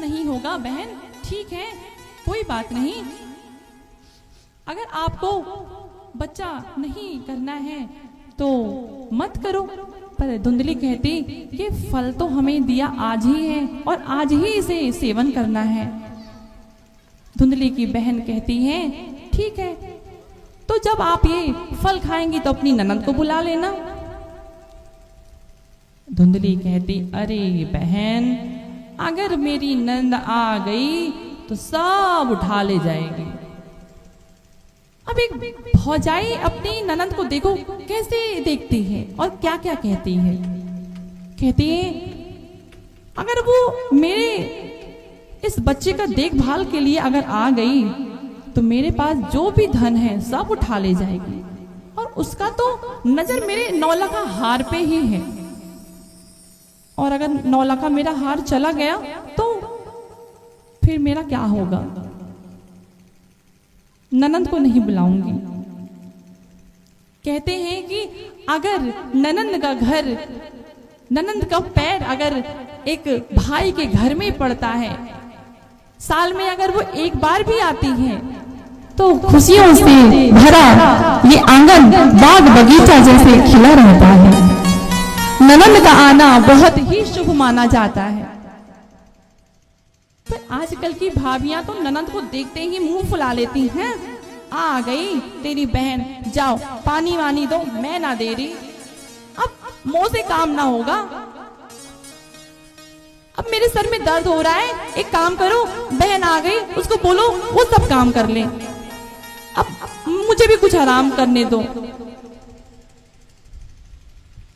नहीं होगा बहन, ठीक है, कोई बात नहीं। अगर आपको बच्चा नहीं करना है तो मत करो। पर धुंधली कहती, ये फल तो हमें दिया आज ही है और आज ही इसे सेवन करना है। धुंधली की बहन कहती है, ठीक है, तो जब आप ये फल खाएंगी तो अपनी ननद को बुला लेना। धुंधली कहती, अरे बहन, अगर मेरी ननद आ गई तो सब उठा ले जाएगी। अब एक भौजाई अपनी ननद को देखो कैसे देखती है और क्या क्या कहती है। कहती है, अगर वो मेरे इस बच्चे का देखभाल के लिए अगर आ गई तो मेरे पास जो भी धन है सब उठा ले जाएगी, और उसका तो नजर मेरे नौला का हार पे ही है, और अगर नौला का मेरा हार चला गया तो फिर मेरा क्या होगा। ननंद को नहीं बुलाऊंगी। कहते हैं कि अगर ननंद का घर, ननंद का पैर अगर एक भाई के घर में पड़ता है, साल में अगर वो एक बार भी आती है तो खुशियों से भरा ये आंगन बाग बगीचा जैसे खिला रहता है। ननंद का आना बहुत ही शुभ माना जाता है। पर आजकल की भाभियां तो ननंद को देखते ही मुंह फुला लेती हैं। आ गई तेरी बहन, जाओ पानी वानी दो, मैं ना दे रही, अब मुंह से काम ना होगा। अब मेरे सर में दर्द हो रहा है, एक काम करो, बहन आ गई उसको बोलो वो सब काम कर ले, अब मुझे भी कुछ आराम करने दो।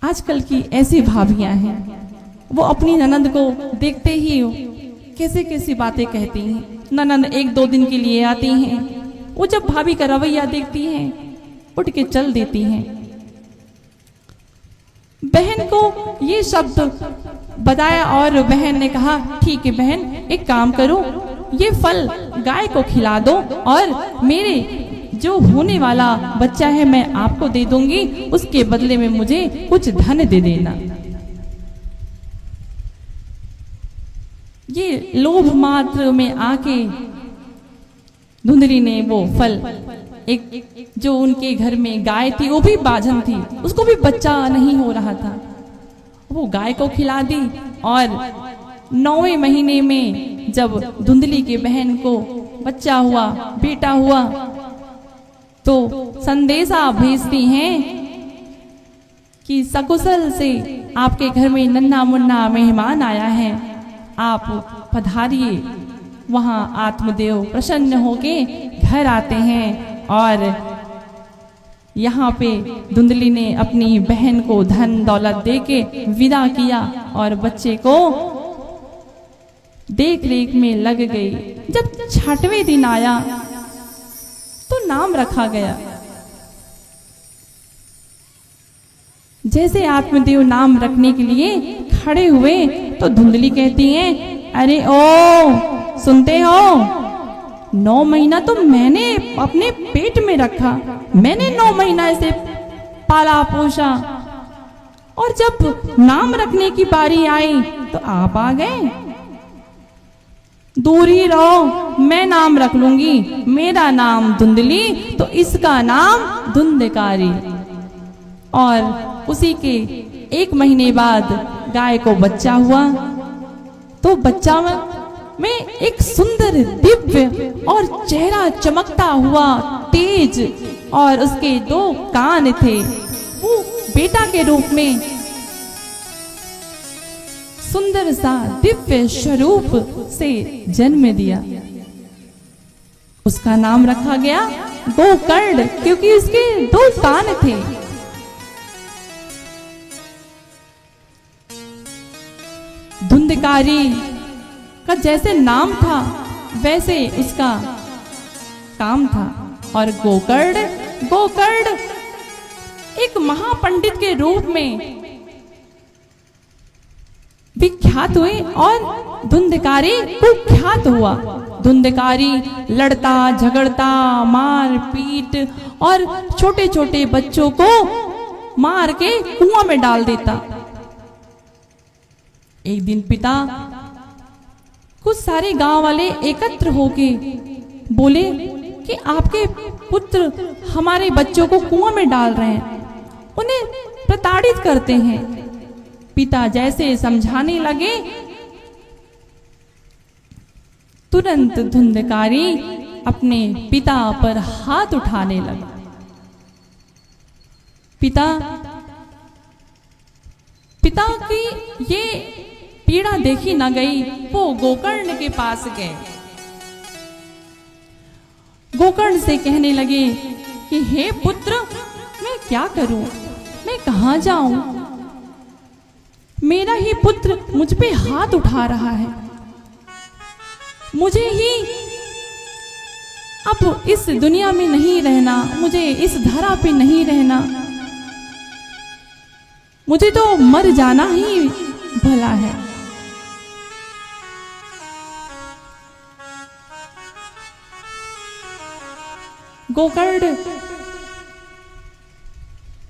आजकल की ऐसी भाभियां हैं, वो अपनी ननंद को देखते ही कैसे कैसी बातें कहती हैं। ननंद एक दो दिन के लिए आती हैं, वो जब भाभी का रवैया देखती हैं उठ के चल देती हैं। बहन को ये शब्द बताया और बहन ने कहा, ठीक है बहन, एक काम करो, ये फल गाय को खिला दो और मेरे जो होने वाला बच्चा है मैं आपको दे दूंगी, उसके बदले में मुझे कुछ धन दे देना। ये लोभ मात्र में आके धुंधली ने वो फल, एक जो उनके घर में गाय थी, वो भी बाझन थी, उसको भी बच्चा नहीं हो रहा था, वो गाय को खिला दी। और 9वें महीने में जब धुंधली के बहन को बच्चा हुआ, बेटा हुआ, तो संदेशा भेजती हैं कि सकुशल से आपके घर में नन्हा मुन्ना मेहमान आया है, आप पधारिए। वहां आत्मदेव प्रसन्न होके घर आते हैं और यहाँ पे धुंधली ने अपनी बहन को धन दौलत देके विदा किया और बच्चे को देख रेख में लग गई। जब 6वें दिन आया तो नाम रखा गया। जैसे आत्मदेव नाम रखने के लिए खड़े हुए तो धुंधली कहती हैं, अरे ओ सुनते हो, 9 महीना तो मैंने अपने पेट में रखा, मैंने 9 महीना इसे पाला पोषा, और जब नाम रखने की बारी आई तो आप आ गए। दूर ही रहो, मैं नाम रख लूंगी, मेरा नाम धुंधली तो इसका नाम धुंधकारी। और उसी के 1 महीने बाद गाय को बच्चा हुआ, तो बच्चा में एक सुंदर दिव्य और चेहरा चमकता हुआ तेज, और उसके 2 कान थे, वो बेटा के रूप में सुंदर सा दिव्य स्वरूप से जन्म दिया। उसका नाम रखा गया गोकर्ण, क्योंकि उसके 2 कान थे। धुंधकारी का जैसे नाम था वैसे उसका काम था। और गोकर्ण एक महापंडित के रूप में विख्यात हुए और धुंधकारी कुख्यात हुआ। धुंधकारी लड़ता झगड़ता, मार पीट और छोटे छोटे बच्चों को मार के कुआं में डाल देता। एक दिन पिता कुछ सारे गांव वाले एकत्र होके बोले कि आपके पुत्र हमारे बच्चों को कुआं में डाल रहे हैं, उन्हें प्रताड़ित करते हैं। पिता जैसे समझाने लगे, तुरंत धुंधकारी अपने पिता पर हाथ उठाने लगा। पिता की ये पीड़ा देखी न गई। वो गोकर्ण के पास गए। गोकर्ण से कहने लगे कि हे पुत्र, मैं क्या करूं, मैं कहां जाऊं? मेरा ही पुत्र मुझ पे हाथ उठा रहा है। मुझे ही अब इस दुनिया में नहीं रहना, मुझे इस धरा पे नहीं रहना, मुझे तो मर जाना ही भला है। गोकर्ण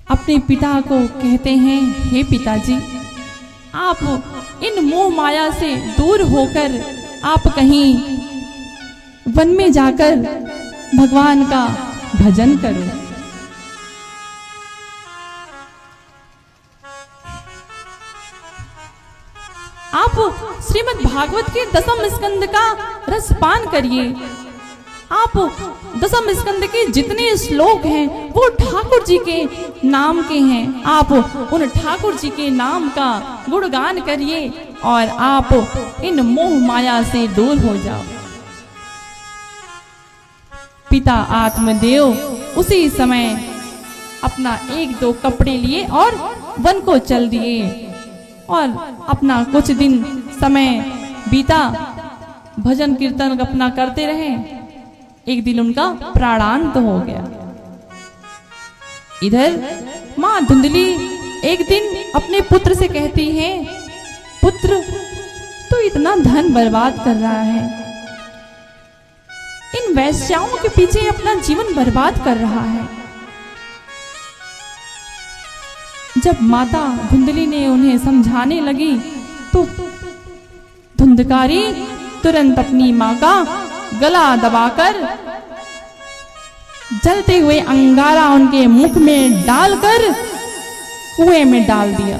अपने पिता को कहते हैं, हे पिताजी, आप इन मोह माया से दूर होकर आप कहीं वन में जाकर भगवान का भजन करो। आप श्रीमद् भागवत के दसम स्कंद का रसपान करिए। आप दसम स्कंद के जितने श्लोक हैं वो ठाकुर जी के नाम के हैं। आप उन ठाकुर जी के नाम का गुणगान करिए और आप इन मोह माया से दूर हो जाओ। पिता आत्मदेव उसी समय अपना एक दो कपड़े लिए और वन को चल दिए और अपना कुछ दिन समय बीता, भजन कीर्तन अपना करते रहे। एक दिन उनका प्राणांत हो गया। इधर मां धुंधली एक दिन अपने पुत्र से कहती है, पुत्र, तू इतना धन बर्बाद कर रहा है, इन वैश्याओं के पीछे अपना जीवन बर्बाद कर रहा है। जब माता धुंधली ने उन्हें समझाने लगी तो धुंधकारी तुरंत अपनी मां का गला दबाकर जलते हुए अंगारा उनके मुख में डालकर कुएं में डाल दिया।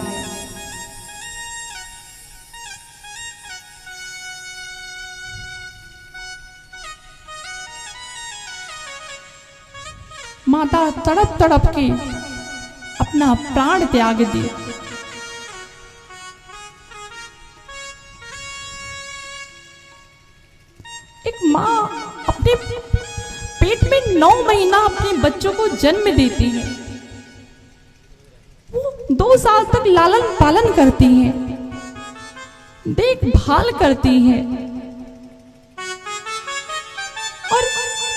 माता तड़प तड़प के अपना प्राण त्याग दिया। एक माँ अपने पेट में 9 महीना अपने बच्चों को जन्म देती है। वो 2 साल तक लालन पालन करती है, देखभाल करती है, और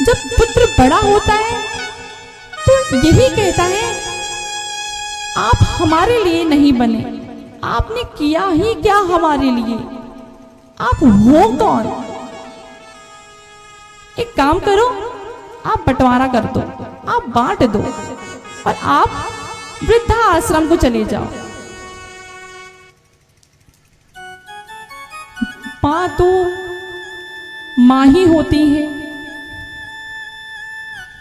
जब पुत्र बड़ा होता है तो यही कहता है, आप हमारे लिए नहीं बने, आपने किया ही क्या हमारे लिए, आप हो कौन? एक काम करो, आप बंटवारा कर दो, आप बांट दो और आप वृद्धा आश्रम को चले जाओ। मां तो मां ही होती है,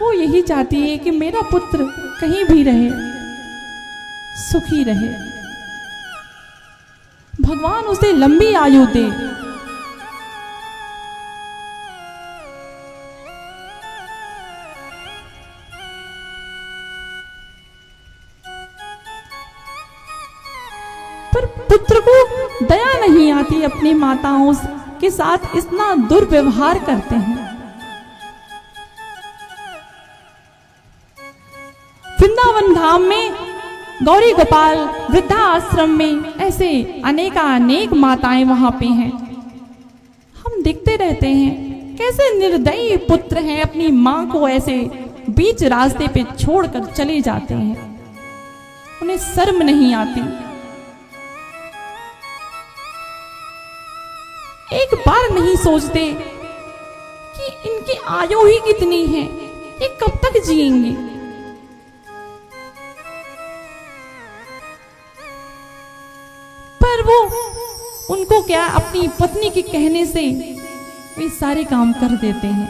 वो यही चाहती है कि मेरा पुत्र कहीं भी रहे, सुखी रहे, भगवान उसे लंबी आयु दे। पर पुत्र को दया नहीं आती, अपनी माताओं के साथ इतना दुर्व्यवहार करते हैं। वृंदावन धाम में गौरी गोपाल वृद्धा आश्रम में ऐसे अनेक माताएं वहां पे हैं। हम देखते रहते हैं कैसे निर्दयी पुत्र हैं, अपनी मां को ऐसे बीच रास्ते पे छोड़कर चले जाते हैं, उन्हें शर्म नहीं आती। एक बार नहीं सोचते कि इनकी आयु ही कितनी है, ये कब तक जिएंगे। पर वो उनको क्या अपनी पत्नी के कहने से वे सारे काम कर देते हैं।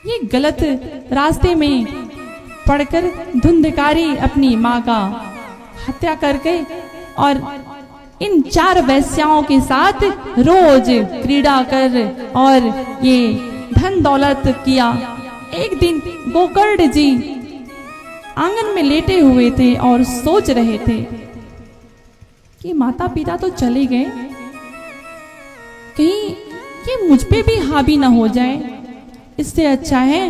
ये गलत रास्ते में पड़कर धुंधकारी अपनी माँ का हत्या करके और इन 4 वेश्याओं के साथ रोज क्रीड़ा कर और ये धन दौलत किया। एक दिन गोकर्ण जी आंगन में लेटे हुए थे और सोच रहे थे कि माता पिता तो चले गए, कहीं ये मुझ पे भी हावी ना हो जाए, इससे अच्छा है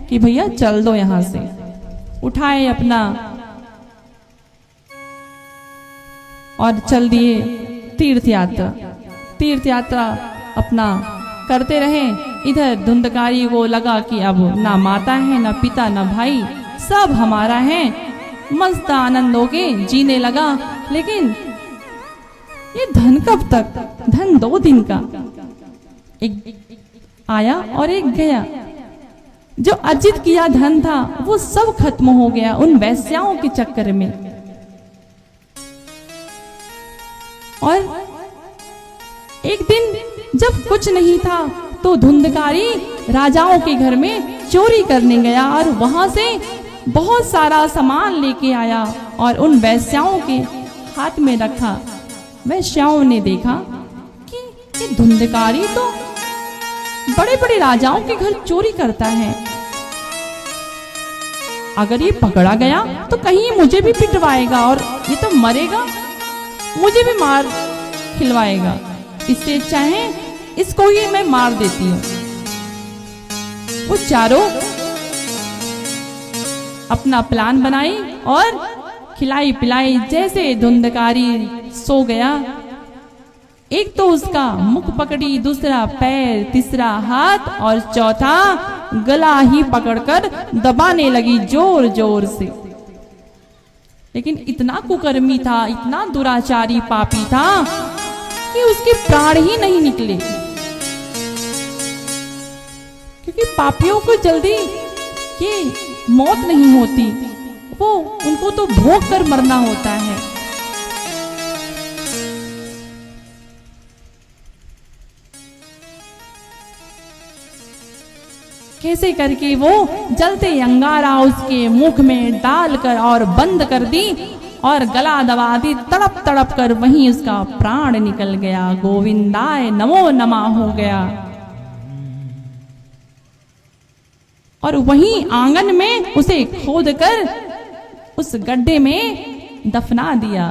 कि भैया चल दो यहां से। उठाए अपना और चल दिए तीर्थ यात्रा अपना करते रहे। इधर धुंधकारी को लगा कि अब ना माता है, ना पिता, ना भाई, सब हमारा है। मस्त आनंद होके जीने लगा। लेकिन ये धन कब तक? धन 2 दिन का, एक आया और एक गया। जो अर्जित किया धन था वो सब खत्म हो गया उन वैश्याओं के चक्कर में। और एक दिन जब कुछ नहीं था तो धुंधकारी राजाओं के घर में चोरी करने गया और वहां से बहुत सारा सामान लेके आया और उन वैश्याओं के हाथ में रखा। वैश्याओं ने देखा कि ये धुंधकारी तो बड़े बड़े राजाओं के घर चोरी करता है, अगर ये पकड़ा गया तो कहीं मुझे भी पिटवाएगा और ये तो मरेगा, मुझे भी मार खिलवाएगा। इससे अच्छा है इसको ही मैं मार देती हूँ। वो चारों अपना प्लान बनाई और खिलाई पिलाई। जैसे धुंधकारी सो गया, एक तो उसका मुख पकड़ी, दूसरा पैर, तीसरा हाथ और चौथा गला ही पकड़कर दबाने लगी जोर जोर से। लेकिन इतना कुकर्मी था, इतना दुराचारी पापी था कि उसके प्राण ही नहीं निकले, क्योंकि पापियों को जल्दी ये मौत नहीं होती, वो उनको तो भोग कर मरना होता है। कैसे करके वो जलते अंगारा उसके मुख में डालकर और बंद कर दी और गला दबा दी। तड़प तड़प कर वहीं उसका प्राण निकल गया। गोविंदाय नमो नमः हो गया और वहीं आंगन में उसे खोद कर उस गड्ढे में दफना दिया।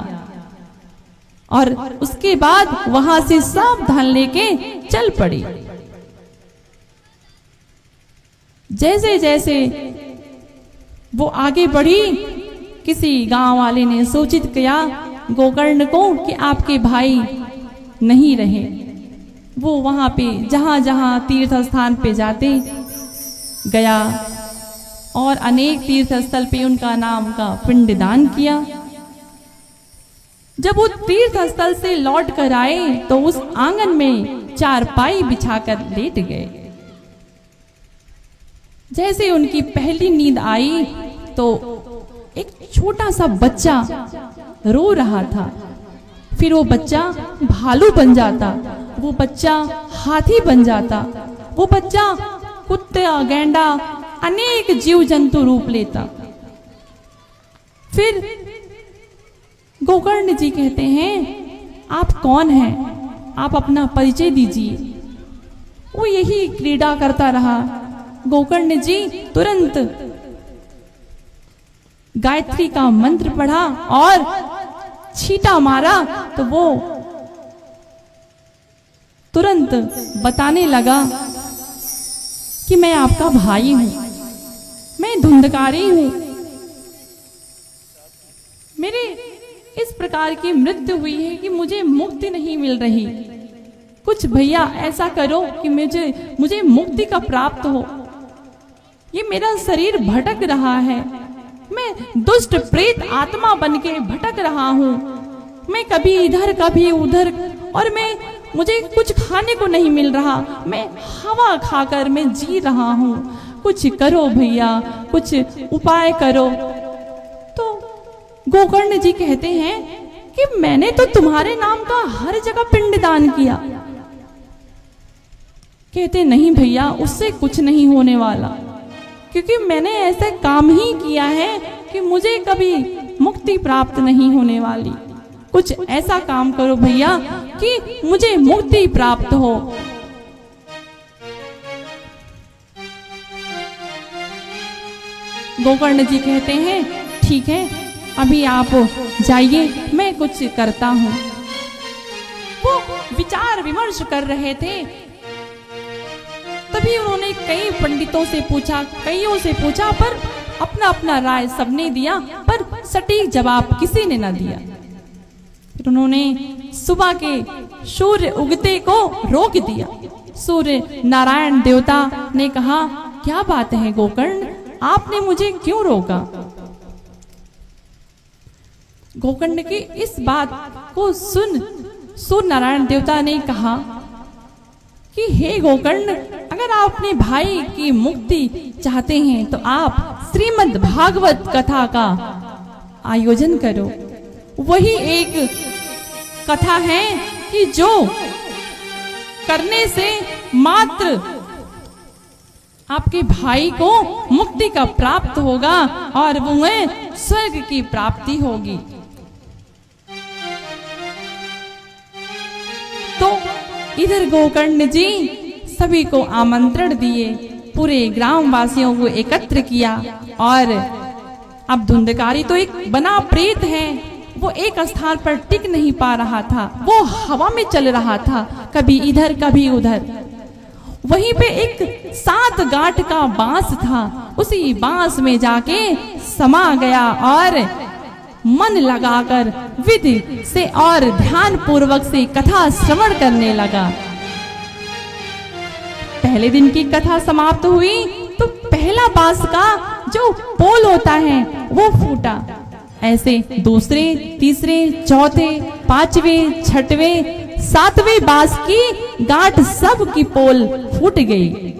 और उसके बाद वहां से सब धन लेके चल पड़ी। जैसे जैसे वो आगे बढ़ी, किसी गांव वाले ने सूचित किया गोकर्ण को कि आपके भाई नहीं रहे। वो वहां पे जहां जहां तीर्थ स्थान पे जाते गया और अनेक तीर्थ स्थल पे उनका नाम का पिंडदान किया। जब वो तीर्थ स्थल से लौट कर आए तो उस आंगन में चारपाई बिछाकर लेट गए। जैसे उनकी पहली नींद आई तो एक छोटा सा बच्चा रो रहा था। फिर वो बच्चा भालू बन जाता, वो बच्चा हाथी बन जाता, वो बच्चा कुत्ता, गैंडा, अनेक जीव जंतु रूप लेता। फिर गोकर्ण जी कहते हैं, आप कौन हैं? आप अपना परिचय दीजिए। वो यही क्रीड़ा करता रहा। गोकर्ण जी तुरंत गायत्री का मंत्र पढ़ा और छींटा मारा तो वो तुरंत बताने लगा कि मैं आपका भाई हूं, मैं धुंधकारी हूं, मेरे इस प्रकार की मृत्यु हुई है कि मुझे मुक्ति नहीं मिल रही। कुछ भैया ऐसा करो कि मुझे मुक्ति का प्राप्त हो। ये मेरा शरीर भटक रहा है, मैं दुष्ट प्रेत आत्मा बनके भटक रहा हूँ। मैं कभी इधर कभी उधर और मुझे कुछ खाने को नहीं मिल रहा। मैं हवा खाकर मैं जी रहा हूँ। कुछ करो भैया, कुछ उपाय करो। तो गोकर्ण जी कहते हैं कि मैंने तो तुम्हारे नाम का हर जगह पिंडदान किया। कहते नहीं भैया, उससे कुछ नहीं होने वाला, क्योंकि मैंने ऐसा काम ही किया है कि मुझे कभी मुक्ति प्राप्त नहीं होने वाली। कुछ ऐसा काम करो भैया कि मुझे मुक्ति प्राप्त हो। गोकर्ण जी कहते हैं ठीक है, अभी आप जाइए, मैं कुछ करता हूं। वो विचार विमर्श कर रहे थे, तभी उन्होंने कई पंडितों से पूछा, कईयों से पूछा, पर अपना अपना राय सबने दिया, पर सटीक जवाब किसी ने न दिया। फिर उन्होंने सुबह के सूर्य उगते को रोक दिया। सूर्य नारायण देवता ने कहा, क्या बात है गोकर्ण, आपने मुझे क्यों रोका? गोकर्ण की इस बात को सुन सूर्य नारायण देवता ने कहा कि हे गोकर्ण, अगर आप अपने भाई की मुक्ति चाहते हैं तो आप श्रीमद् भागवत कथा का आयोजन करो। वही एक कथा है कि जो करने से मात्र आपके भाई को मुक्ति का प्राप्त होगा और वह स्वर्ग की प्राप्ति होगी। तो इधर गोकर्ण जी सभी को आमंत्रण दिए, पूरे ग्राम वासियों को एकत्र किया। और अब धुंधकारी तो एक बना प्रेत है, वो एक स्थान पर टिक नहीं पा रहा था, वो हवा में चल रहा था, कभी इधर कभी उधर। वहीं पे एक 7 गांठ का बांस था, उसी बांस में जाके समा गया और मन लगाकर विधि से और ध्यान पूर्वक से कथा श्रवण करने लगा। पहले दिन की कथा समाप्त हुई तो पहला बांस का जो पोल होता है वो फूटा। ऐसे दूसरे, तीसरे, चौथे, पांचवें, छठवें, 7वें बांस की गांठ सब की पोल फूट गई।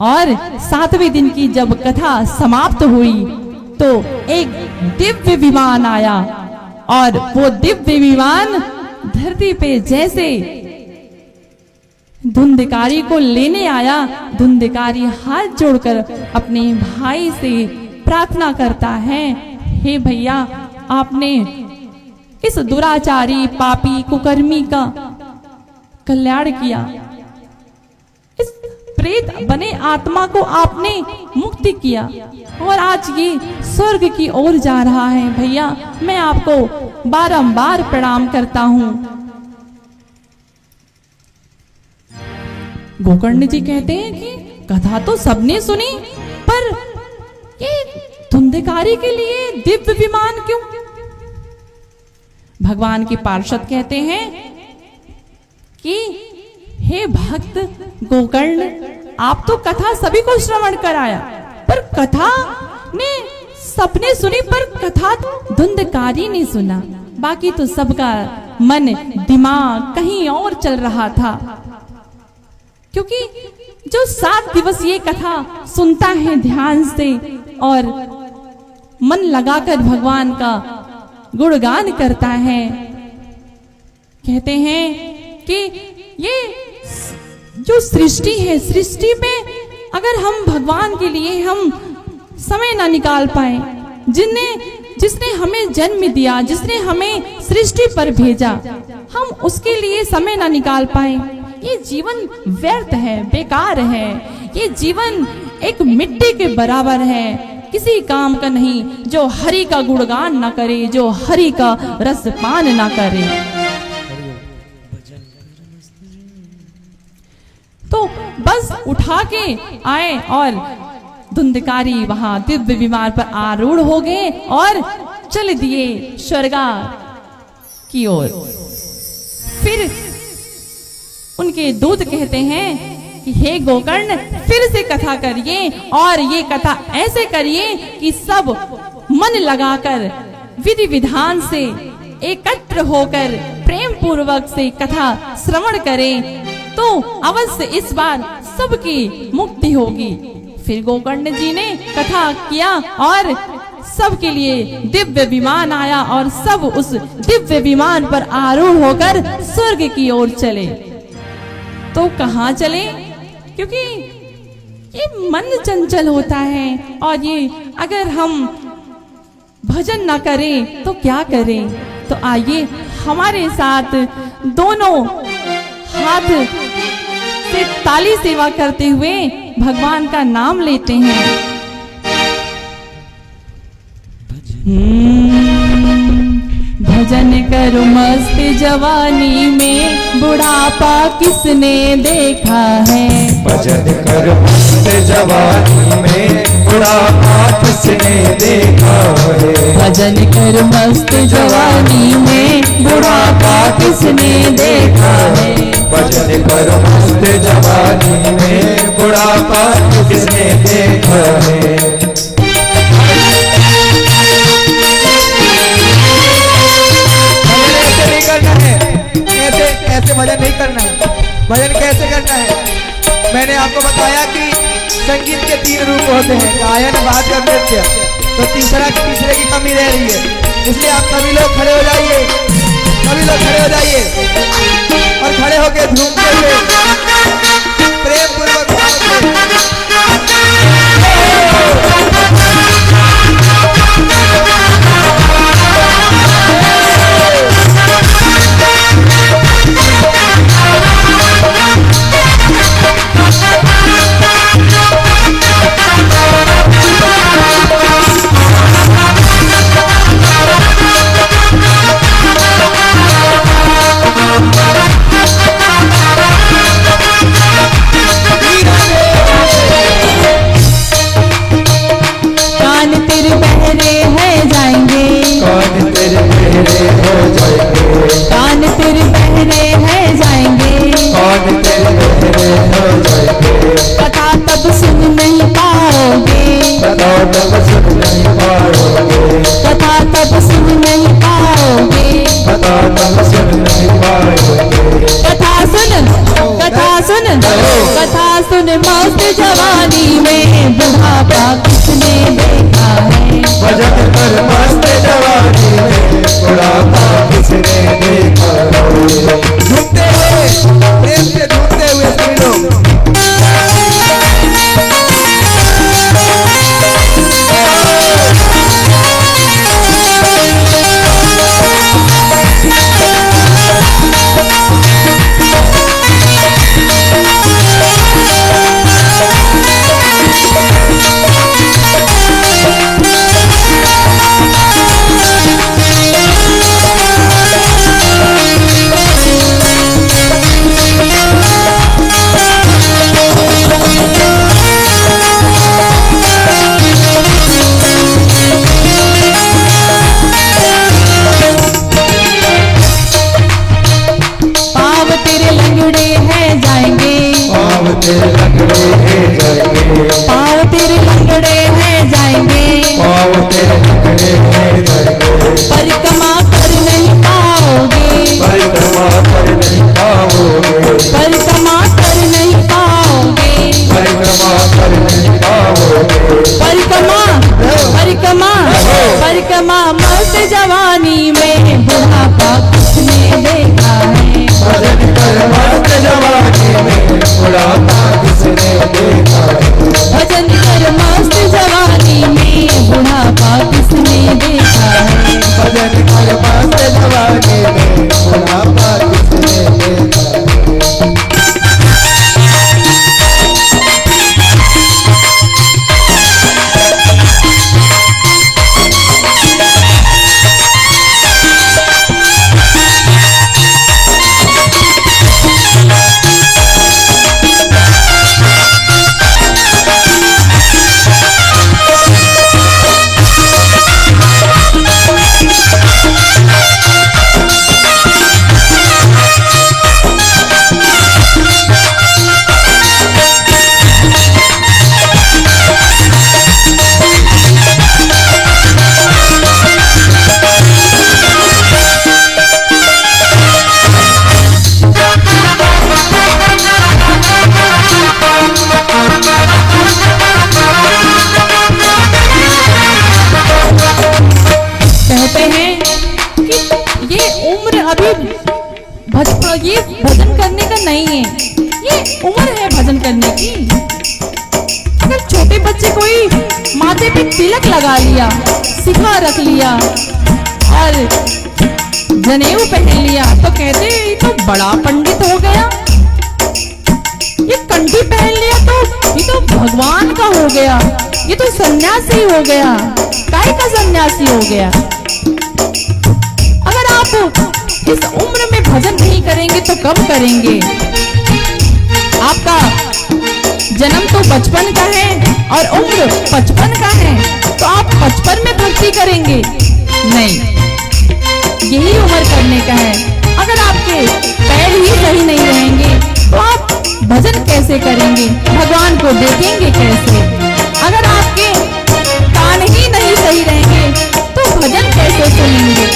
और 7वें दिन की जब कथा समाप्त हुई तो एक दिव्य विमान आया और वो दिव्य विमान धरती पे जैसे धुंधकारी को लेने आया, धुंधकारी हाथ जोड़कर अपने भाई से प्रार्थना करता है, हे भैया, आपने इस दुराचारी पापी कुकर्मी का कल्याण किया, इस प्रेत बने आत्मा को आपने मुक्ति किया और आज ये स्वर्ग की ओर जा रहा है। भैया, मैं आपको बारंबार प्रणाम करता हूँ। गोकर्ण जी कहते हैं कि कथा तो सबने सुनी, पर ये धुंधकारी के लिए दिव्य विमान क्यों? भगवान के पार्षद कहते हैं कि हे भक्त गोकर्ण, आप तो कथा सभी को श्रवण कराया, पर कथा ने सबने सुनी, पर कथा तो धुंधकारी ने सुना। बाकी तो सबका मन दिमाग कहीं और चल रहा था, क्योंकि जो 7 दिवस ये कथा सुनता है ध्यान से और मन लगाकर भगवान का गुणगान करता है, कहते हैं कि ये जो सृष्टि है, सृष्टि में अगर हम भगवान के लिए हम समय ना निकाल पाए, जिसने हमें जन्म दिया, जिसने हमें सृष्टि पर भेजा, हम उसके लिए समय ना निकाल पाए, ये जीवन व्यर्थ है, बेकार है। ये जीवन एक मिट्टी के बराबर है, किसी काम का नहीं। जो हरि का गुणगान ना करे, जो हरि का रसपान ना करे। तो बस उठा के आए और धुंधकारी वहां दिव्य विमान पर आरूढ़ हो गए और चल दिए स्वर्ग की ओर। फिर उनके दूत कहते हैं कि हे गोकर्ण, फिर से कथा करिए और ये कथा ऐसे करिए कि सब मन लगाकर विधि विधान से एकत्र होकर प्रेम पूर्वक से कथा श्रवण करें, तो अवश्य इस बार सबकी मुक्ति होगी। फिर गोकर्ण जी ने कथा किया और सबके लिए दिव्य विमान आया और सब उस दिव्य विमान पर आरूढ़ होकर स्वर्ग की ओर चले। तो कहाँ चले? क्योंकि ये मन चंचल होता है और ये अगर हम भजन ना करें तो क्या करें। तो आइए हमारे साथ दोनों हाथ से ताली सेवा करते हुए भगवान का नाम लेते हैं। भजन करो मस्त जवानी में, बुढ़ापा किसने देखा है। भजन करो मस्त जवानी में, बुढ़ापा किसने देखा है। भजन करो मस्त जवानी में, बुढ़ापा किसने देखा है। भजन करो मस्त जवानी में, बुढ़ापा किसने देखा है। ऐसे भजन नहीं करना है। भजन कैसे करना है? मैंने आपको बताया कि संगीत के 3 रूप होते हैं, गायन, वाद्य और नृत्य। तो तीसरे की कमी रह रही है, इसलिए आप सभी लोग खड़े हो जाइए, सभी लोग खड़े हो जाइए और खड़े होकर झूमते हुए प्रेम पूर्वक मस्त जवानी में, बुढ़ापा किसने देखा है। भजन कर मस्त जवानी में, बुढ़ापा किसने देखा है। झूमते हुए, प्रेम से झूमते हुए सभी लोग अभी ये भजन करने का नहीं है, ये उम्र है भजन करने की। अगर छोटे बच्चे कोई माथे पे तिलक लगा लिया, सिखा रख लिया और जनेऊ पहन लिया तो कहते ये तो बड़ा पंडित हो गया। ये कंठी पहन लिया तो ये तो भगवान का हो गया, ये तो सन्यासी हो गया। काय का सन्यासी हो गया? अगर आप इस उम्र में भजन नहीं करेंगे तो कब करेंगे? आपका जन्म तो 55 का है और उम्र 55 का है, तो आप 55 में भक्ति करेंगे? नहीं, यही उम्र करने का है। अगर आपके पैर ही सही नहीं रहेंगे तो आप भजन कैसे करेंगे? भगवान को देखेंगे कैसे? अगर आपके कान ही नहीं सही रहेंगे तो भजन कैसे सुनेंगे?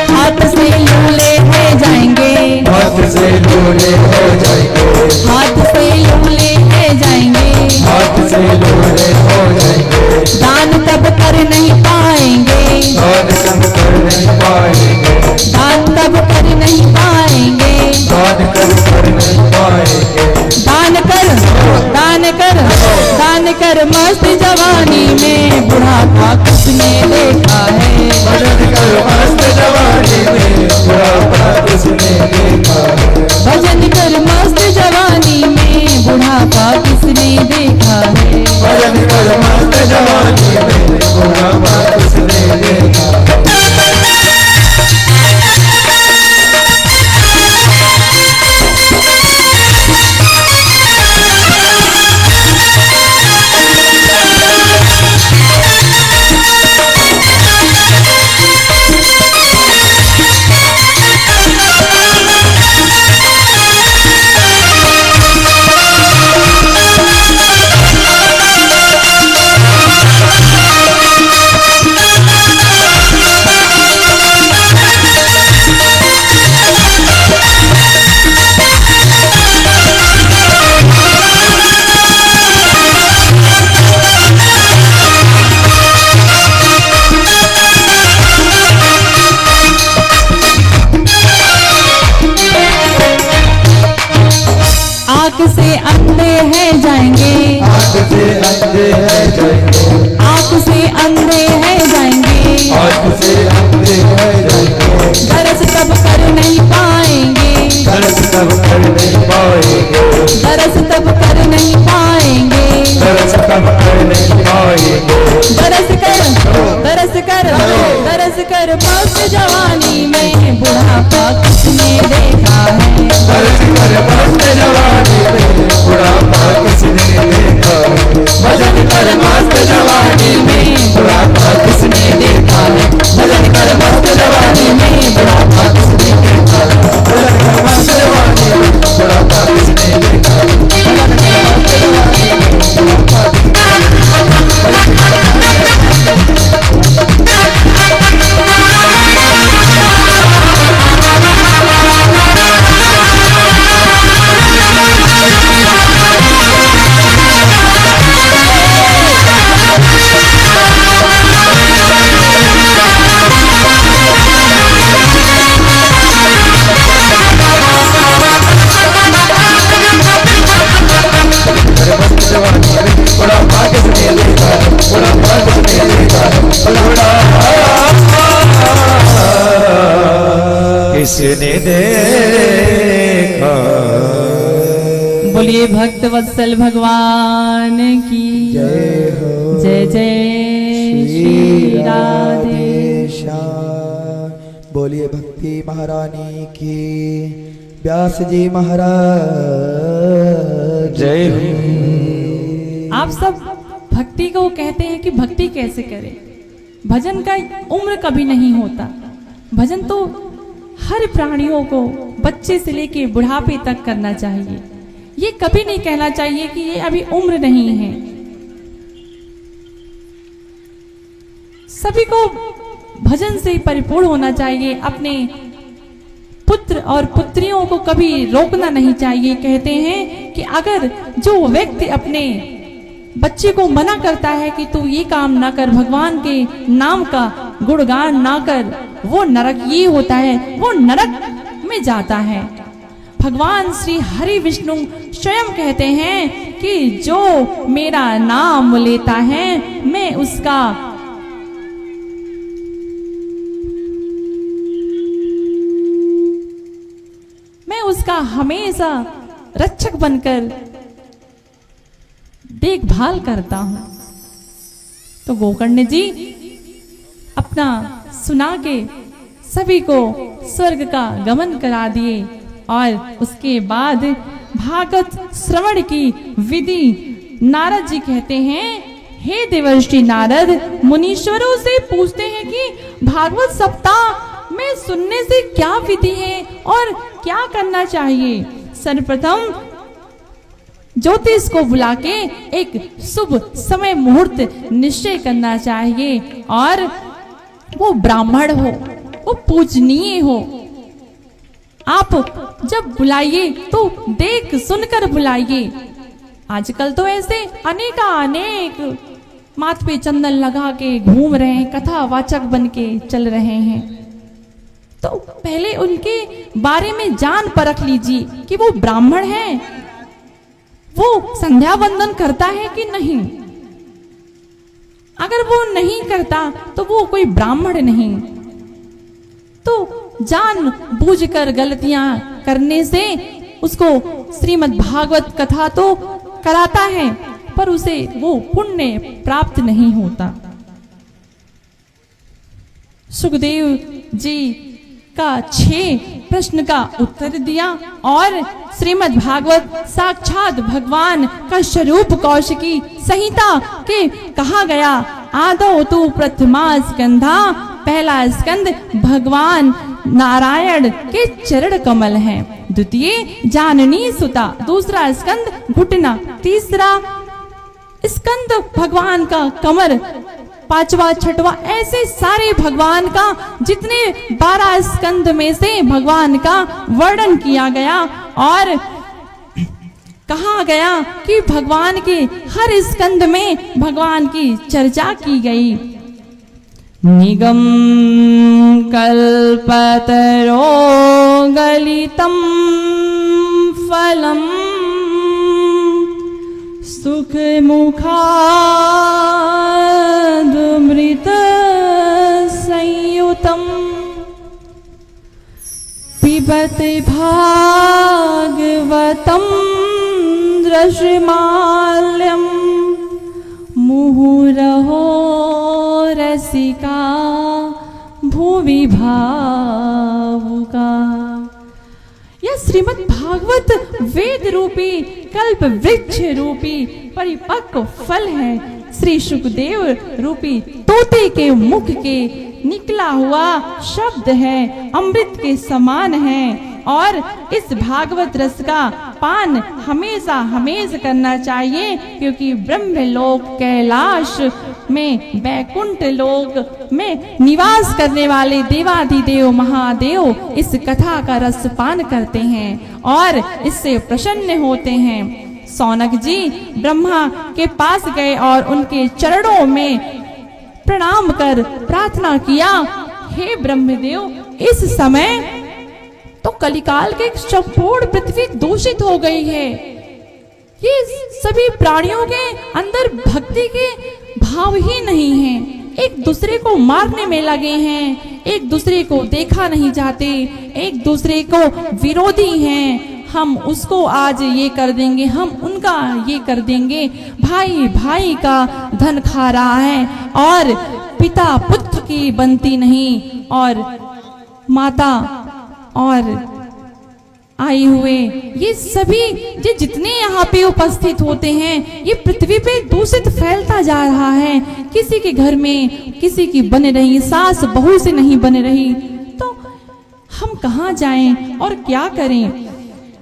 हाथ से लूले है जाएंगे, हाथ से लूले हो जाएंगे, हाथ से लूले है जाएंगे, हाथ से लूले हो जाएंगे। दान तब कर नहीं पाएंगे, दान सब कर नहीं पाएंगे, दान तब कर नहीं पाएंगे, दान कर नहीं पाएंगे। दान कर, दान कर, दान कर मस्त जवानी में बुढ़ापा किसने देखा है? भजन कर मस्त जवानी में बुढ़ापा किसने देखा है? भजन कर मस्त जवानी में बुढ़ापा किसने देखा है? भजन कर मस्त जवानी में बुढ़ापा किसने देखा है? आँख से अंधे हैं जाएंगे, आँख से अंधे है जाएंगे, आँख से अंधे हैं जाएंगे, आँख से अंधे है जाएंगे। दरस तब कर नहीं पाएंगे, दरस तब कर नहीं पाएंगे, दरस तब कर नहीं पाएंगे, दरस तब कर नहीं पाएंगे। दरस कर, दरस कर, दरस कर मस्त जवानी में बुढ़ापा किसने देखा है? दरस कर मस्त जवानी में बुढ़ापा किसने देखा है? भजन कर मस्त जवानी में बुढ़ापा किसने देखा है? भजन कर मस्त जवानी में बुढ़ापा किसने देखा है? भजन कर मस्त जवानी में बुढ़ापा किसने देखा है? भजन कर मस्त जवानी में बुढ़ापा किसने देखा। बोलिए भक्त वत्सल भगवान की जय हो। जय जय श्री राधे। श्याम। बोलिए भक्ति महारानी की, व्यास जी महाराज जय हो। आप सब भक्ति को कहते हैं कि भक्ति कैसे करें। भजन का उम्र कभी नहीं होता। भजन तो हर प्राणियों को बच्चे से लेके बुढ़ापे तक करना चाहिए। ये कभी नहीं कहना चाहिए कि ये अभी उम्र नहीं है। सभी को भजन से परिपूर्ण होना चाहिए। अपने पुत्र और पुत्रियों को कभी रोकना नहीं चाहिए। कहते हैं कि अगर जो व्यक्ति अपने बच्चे को मना करता है कि तू ये काम ना कर, भगवान के नाम का गुणगान ना कर, वो नरक ये होता है, वो नरक में जाता है। भगवान श्री हरि विष्णु स्वयं कहते हैं कि जो मेरा नाम लेता है मैं उसका हमेशा रक्षक बनकर देखभाल करता हूं। तो गोकर्ण जी अपना सुना के सभी को स्वर्ग का गमन करा दिए और उसके बाद भागवत श्रवण की विधि नारद जी कहते हैं, हे देवर्षि नारद, मुनीश्वरों से पूछते हैं कि भागवत सप्ताह में सुनने से क्या विधि है और क्या करना चाहिए। सर्वप्रथम ज्योतिष को बुला के एक शुभ समय मुहूर्त निश्चय करना चाहिए और वो ब्राह्मण हो, वो पूजनीय हो। आप जब बुलाइए तो देख सुनकर बुलाइए। आजकल तो ऐसे अनेक माथ पे चंदन लगा के घूम रहे हैं, कथावाचक बन के चल रहे हैं। तो पहले उनके बारे में जान परख लीजिए कि वो ब्राह्मण है, वो संध्या वंदन करता है कि नहीं। अगर वो नहीं करता तो वो कोई ब्राह्मण नहीं। तो जान बूझकर गलतियां करने से उसको श्रीमद् भागवत कथा तो कराता है पर उसे वो पुण्य प्राप्त नहीं होता। सुखदेव जी का 6 प्रश्न का उत्तर दिया और श्रीमद् भागवत साक्षात भगवान का स्वरूप कौशिकी संहिता के कहा गया। आदौ तु प्रथमा स्कंधा, पहला स्कंद भगवान नारायण के चरण कमल है। द्वितीय जाननी सुता, दूसरा स्कंद घुटना, तीसरा स्कंद भगवान का कमर, पांचवा छठवा, ऐसे सारे भगवान का जितने 12 स्कंद में से भगवान का वर्णन किया गया और कहा गया कि भगवान के हर स्कंद में भगवान की चर्चा की गई। निगम कल्पतरो गलितम फलम सुख मुखादमृत संयुतम पिबते भागवतम दृश्यमाल्यम मुहुरहो रसिका भुवि भावुका। यह श्रीमद् भागवत वेद रूपी कल्प वृक्ष रूपी परिपक्व फल है। श्री सुखदेव रूपी तोते के मुख के निकला हुआ शब्द है, अमृत के समान है और इस भागवत रस का पान हमेशा करना चाहिए, क्योंकि ब्रह्मलोक कैलाश में वैकुंठ लोक में निवास करने वाले देवाधिदेव महादेव इस कथा का रस पान करते हैं और इससे प्रसन्न होते हैं। सौनक जी ब्रह्मा के पास गए और उनके चरणों में प्रणाम कर प्रार्थना किया, हे ब्रह्मदेव, इस समय तो कलिकाल के संपूर्ण पृथ्वी दूषित हो गई है। ये सभी प्राणियों के अंदर भक्ति के भाव ही नहीं है, एक दूसरे को मारने में लगे हैं, एक दूसरे को देखा नहीं जाते, एक दूसरे को विरोधी हैं। हम उसको आज ये कर देंगे, हम उनका ये कर देंगे। भाई भाई का धन खा रहा है और पिता पुत्र की बनती नहीं और माता और आए हुए ये सभी जितने यहाँ पे उपस्थित होते हैं, ये पृथ्वी पे दूषित फैलता जा रहा है। किसी के घर में किसी की बन रही, सास बहू से नहीं बन रही, तो हम कहाँ जाएं और क्या करें।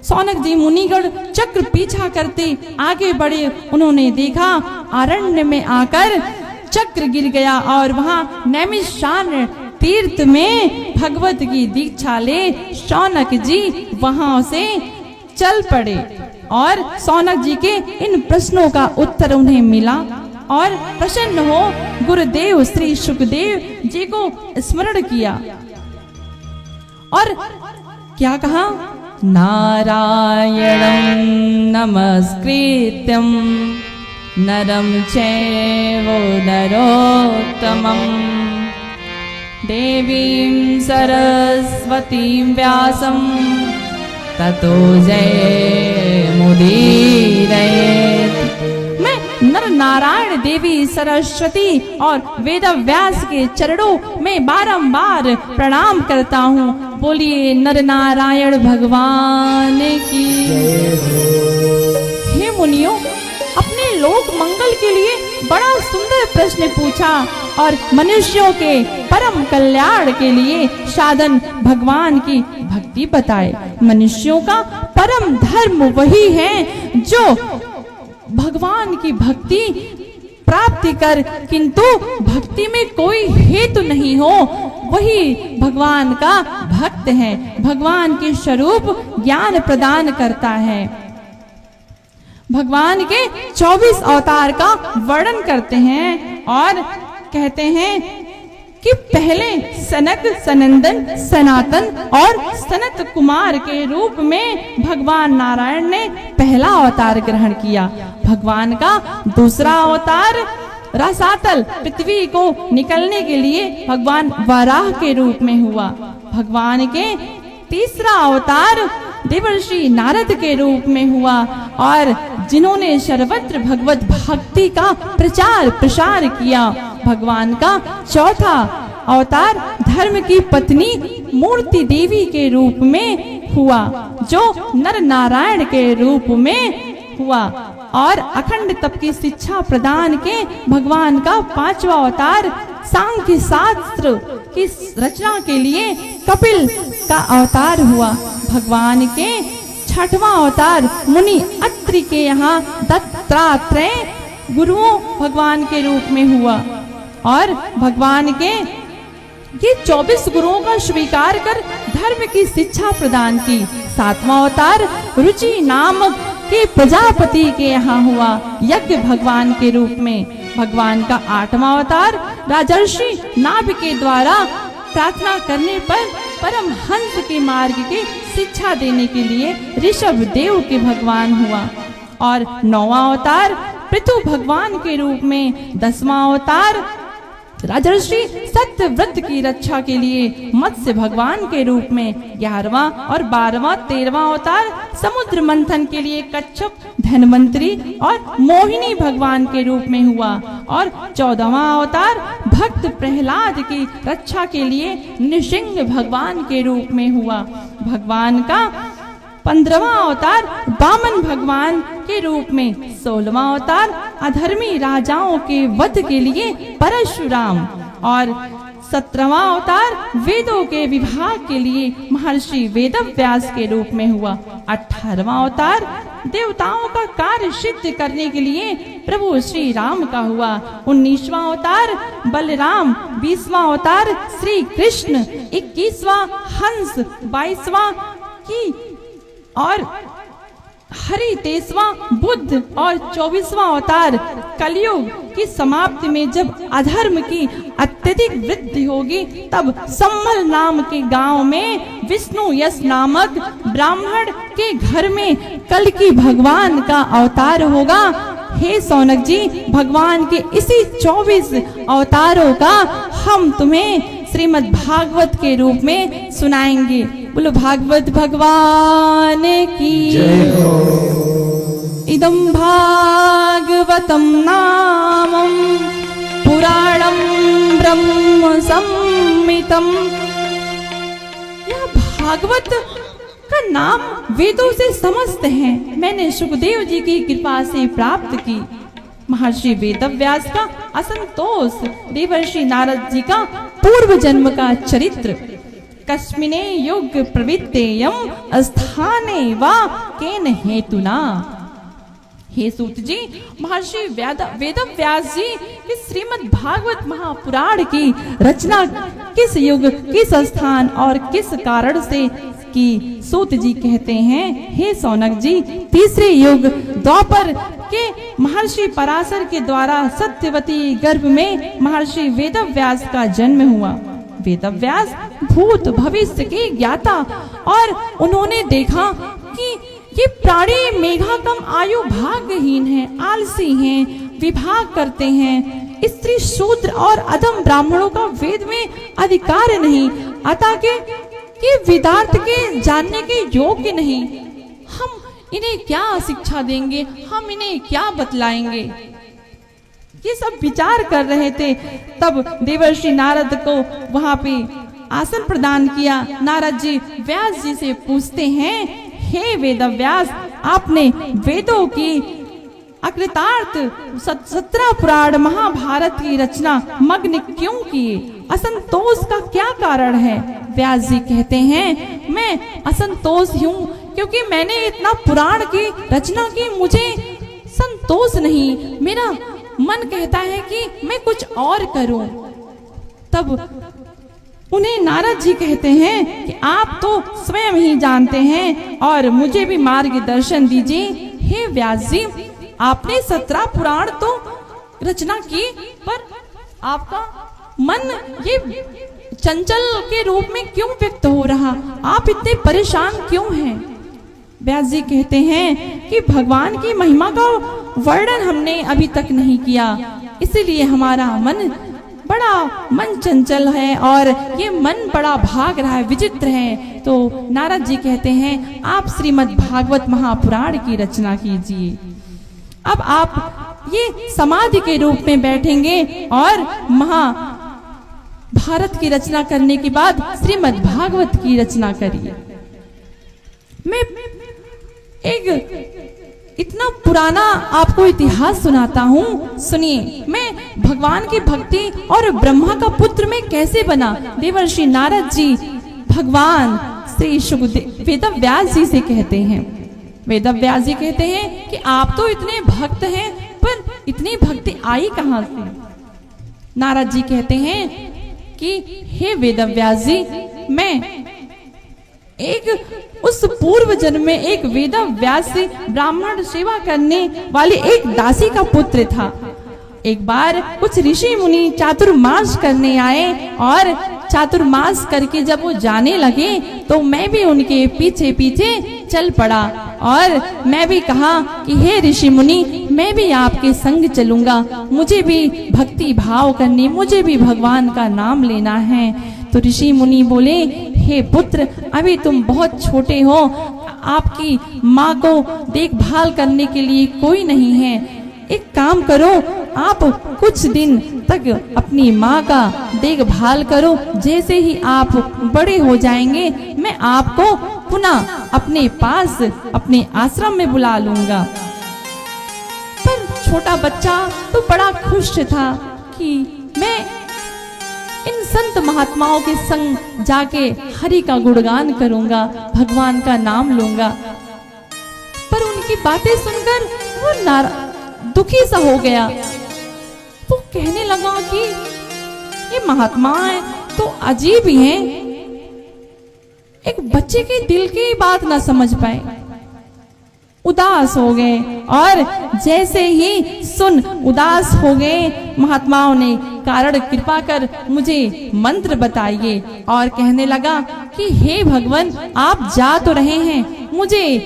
सौनक जी मुनिगण चक्र पीछा करते आगे बढ़े। उन्होंने देखा आरण्य में आकर चक्र गिर गया और वहां नैमिषारण्य तीर्थ में भगवत की दीक्षा ले शौनक जी वहां से चल पड़े और शौनक जी के इन प्रश्नों का उत्तर उन्हें मिला और प्रसन्न हो गुरुदेव श्री सुखदेव जी को स्मरण किया और क्या कहा, नारायणं नमस्कृत्यं नरं चैव नरोत्तमं देवीं सरस्वतीं व्यासं ततो जयमुदीरयेत्। मैं नर नारायण देवी सरस्वती और वेद व्यास के चरणों में बारंबार प्रणाम करता हूँ। बोलिए नर नारायण भगवान की। हे मुनियों, अपने लोक मंगल के लिए बड़ा सुंदर प्रश्न पूछा और मनुष्यों के परम कल्याण के लिए साधन भगवान की भक्ति बताए। मनुष्यों का परम धर्म वही है जो भगवान की भक्ति प्राप्ति कर किंतु भक्ति में कोई हेतु नहीं हो, वही भगवान का भक्त है। भगवान के स्वरूप ज्ञान प्रदान करता है। भगवान के 24 अवतार का वर्णन करते हैं और कहते हैं कि पहले सनक, सनंदन, सनातन और सनत कुमार के रूप में भगवान नारायण ने पहला अवतार ग्रहण किया। भगवान का दूसरा अवतार रसातल पृथ्वी को निकलने के लिए भगवान वराह के रूप में हुआ। भगवान के तीसरा अवतार देवर्षि नारद के रूप में हुआ और जिन्होंने सर्वत्र भगवत भक्ति का प्रचार प्रसार किया। भगवान का चौथा अवतार धर्म की पत्नी मूर्ति देवी के रूप में हुआ, जो नर नारायण के रूप में हुआ और अखंड तप की शिक्षा प्रदान के भगवान का पांचवा अवतार सांख्य शास्त्र की रचना के लिए कपिल का अवतार हुआ। भगवान के छठवां अवतार मुनि अत्रि के यहाँ दत्तात्रेय गुरुओं भगवान के रूप में हुआ और भगवान के ये 24 गुरुओं का स्वीकार कर धर्म की शिक्षा प्रदान की। सातवां अवतार रुचि नामक के प्रजापति के यहाँ हुआ यज्ञ भगवान के रूप में। भगवान का आठवां अवतार राजर्षि नाभ के द्वारा प्रार्थना करने पर परम हंस के मार्ग की शिक्षा देने के लिए ऋषभ देव के भगवान हुआ और नौवां अवतार पृथु भगवान के रूप में। 10वां अवतार राजर्षि सत्यव्रत की रक्षा के लिए मत्स्य भगवान के रूप में। 11वां और 12वां 13वां अवतार समुद्र मंथन के लिए कच्छप धन्वंतरी और मोहिनी भगवान के रूप में हुआ और 14वां अवतार भक्त प्रहलाद की रक्षा के लिए नृसिंह भगवान के रूप में हुआ। भगवान का 15वां अवतार वामन भगवान के रूप में। 16वां अवतार अधर्मी राजाओं के वध के लिए परशुराम और 17वां अवतार वेदों के विभाग के लिए महर्षि वेदव्यास के रूप में हुआ। 18वां अवतार देवताओं का कार्य सिद्ध करने के लिए प्रभु श्री राम का हुआ। 19वां अवतार बलराम। 20वां अवतार श्री कृष्ण। 21वां हंस। 22वां की और हरि 23वां बुद्ध और 24वां अवतार कलयुग की समाप्ति में जब अधर्म की अत्यधिक वृद्धि होगी तब सम्मल नाम के गांव में विष्णु यश नामक ब्राह्मण के घर में कल की भगवान का अवतार होगा। हे शौनक जी, भगवान के इसी 24 अवतारों का हम तुम्हें श्रीमद् भागवत के रूप में सुनाएंगे। बोलो भागवत भगवान की जय हो। इदं भागवतं नामं पुराणं ब्रह्म संहितं। यह भागवत का नाम वेदों से समस्त है। मैंने सुखदेव जी की कृपा से प्राप्त की। महर्षि वेदव्यास का असंतोष, देवर्षि नारद जी का पूर्व जन्म का चरित्र। कस्मिने युग प्रवृत्तेयं स्थाने वा केन हेतुना। हे सूत जी, महर्षि वेदव्यास जी की श्रीमद् भागवत महापुराण की रचना किस युग, किस स्थान और किस कारण से की? सूत जी कहते हैं, हे सौनक जी, तीसरे युग द्वापर के महर्षि पराशर के द्वारा सत्यवती गर्भ में महर्षि वेदव्यास का जन्म हुआ। वेदव्यास भूत भविष्य के ज्ञाता, और उन्होंने देखा कि ये प्राणी मेघा कम आयु भाग्यहीन है, आलसी हैं, विभाग करते हैं, स्त्री शूद्र और अधम ब्राह्मणों का वेद में अधिकार नहीं, अतः के ये वेदार्थ के जानने के योग्य नहीं। हम इन्हें क्या शिक्षा देंगे, हम इन्हें क्या बतलाएंगे? ये सब विचार कर रहे थे। तब देवर्षि नारद को वहां पे आसन प्रदान किया। नारद जी व्यास जी से पूछते हैं, हे वेदव्यास, आपने वेदों की अकृतार्थ 17 पुराण महाभारत की रचना मग्न क्यों किए? असंतोष का क्या कारण है? व्यास जी कहते हैं, मैं असंतोष हूँ क्योंकि मैंने इतना पुराण की रचना की, मुझे संतोष नहीं, मेरा मन कहता है कि मैं कुछ और करूं। तब उन्हें नारद जी कहते हैं कि आप तो स्वयं ही जानते हैं और मुझे भी मार्गदर्शन दीजिए। हे व्यास जी, आपने 17 पुराण तो रचना की, पर आपका मन ये चंचल के रूप में क्यों व्यक्त हो रहा? आप इतने परेशान क्यों हैं? व्यास जी कहते हैं कि भगवान की महिमा का वर्णन हमने अभी तक नहीं किया, इसीलिए हमारा मन चंचल है और ये मन बड़ा भाग रहा है, विचित्र है। तो नारद जी कहते हैं, आप श्रीमद् भागवत महापुराण की रचना कीजिए। अब आप ये समाधि के रूप में बैठेंगे और महाभारत की रचना करने के बाद श्रीमद् भागवत की रचना करिए। मैं एक इतना पुराना आपको इतिहास सुनाता हूँ, सुनिए। मैं भगवान की भक्ति और ब्रह्मा का पुत्र में कैसे बना? देवर्षि नारद जी भगवान श्री सुखदेव वेदव्यास जी से कहते हैं, वेदव्यास जी कहते हैं कि आप तो इतने भक्त हैं, पर इतनी भक्ति आई कहाँ से? नारद जी कहते हैं कि हे वेदव्यास जी, मैं उस पूर्व जन्म में एक वेदव्यास से ब्राह्मण सेवा करने वाली एक दासी का पुत्र था। एक बार कुछ ऋषि मुनि चातुर्मास करने आए और चातुर्मास करके जब वो जाने लगे तो मैं भी उनके पीछे पीछे चल पड़ा और मैं भी कहा कि हे ऋषि मुनि, मैं भी आपके संग चलूंगा, मुझे भी भक्ति भाव करनी, मुझे भी भगवान का नाम लेना है। तो ऋषि मुनि बोले, हे पुत्र, अभी तुम बहुत छोटे हो, आपकी माँ को देखभाल करने के लिए कोई नहीं है। एक काम करो, आप कुछ दिन तक अपनी माँ का देखभाल करो, जैसे ही आप बड़े हो जाएंगे मैं आपको पुनः अपने पास अपने आश्रम में बुला लूंगा। पर छोटा बच्चा तो बड़ा खुश था कि मैं इन संत महात्माओं के संग जाके हरि का गुणगान करूंगा, भगवान का नाम लूंगा। पर उनकी बातें सुनकर वो दुखी सा हो गया। वो कहने लगा कि ये महात्माएं तो अजीब ही हैं, एक बच्चे के दिल की बात ना समझ पाए। उदास हो गए और जैसे ही सुन उदास हो गए, महात्माओं ने कारण कृपा कर मुझे मंत्र बताइए और कहने लगा कि हे भगवान, आप जा तो रहे हैं, मुझे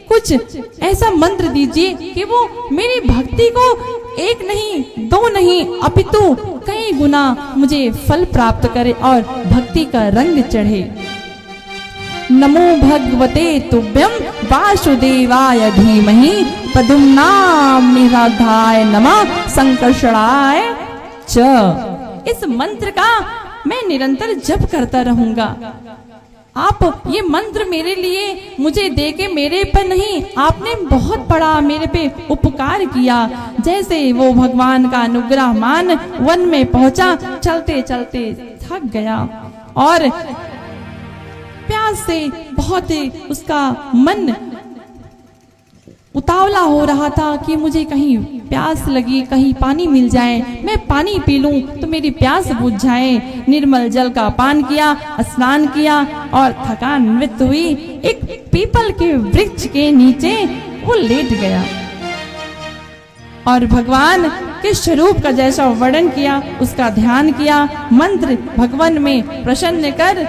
कुछ ऐसा मंत्र दीजिए कि वो मेरी भक्ति को एक नहीं, दो नहीं, अपितु कई गुना मुझे फल प्राप्त करे और भक्ति का रंग चढ़े। नमो भगवते तुभ्यं वासुदेवाय धीमहि पद्मनाभनिधाय नमः संकर्षणाय च। इस मंत्र का मैं निरंतर जप करता रहूंगा। आप ये मंत्र मेरे लिए मुझे देके मेरे पर नहीं, आपने बहुत बड़ा मेरे पे उपकार किया। जैसे वो भगवान का अनुग्रह मान वन में पहुंचा, चलते चलते थक गया और प्यास से बहुत उसका मन उतावला हो रहा था कि मुझे कहीं प्यास लगी, कहीं पानी मिल जाए, मैं पानी पी लूं तो मेरी प्यास बुझ जाए। निर्मल जल का पान किया, स्नान किया और थकान्वित हुई एक पीपल के वृक्ष के नीचे वो लेट गया और भगवान के स्वरूप का जैसा वर्णन किया, उसका ध्यान किया, मंत्र भगवान में प्रसन्न कर,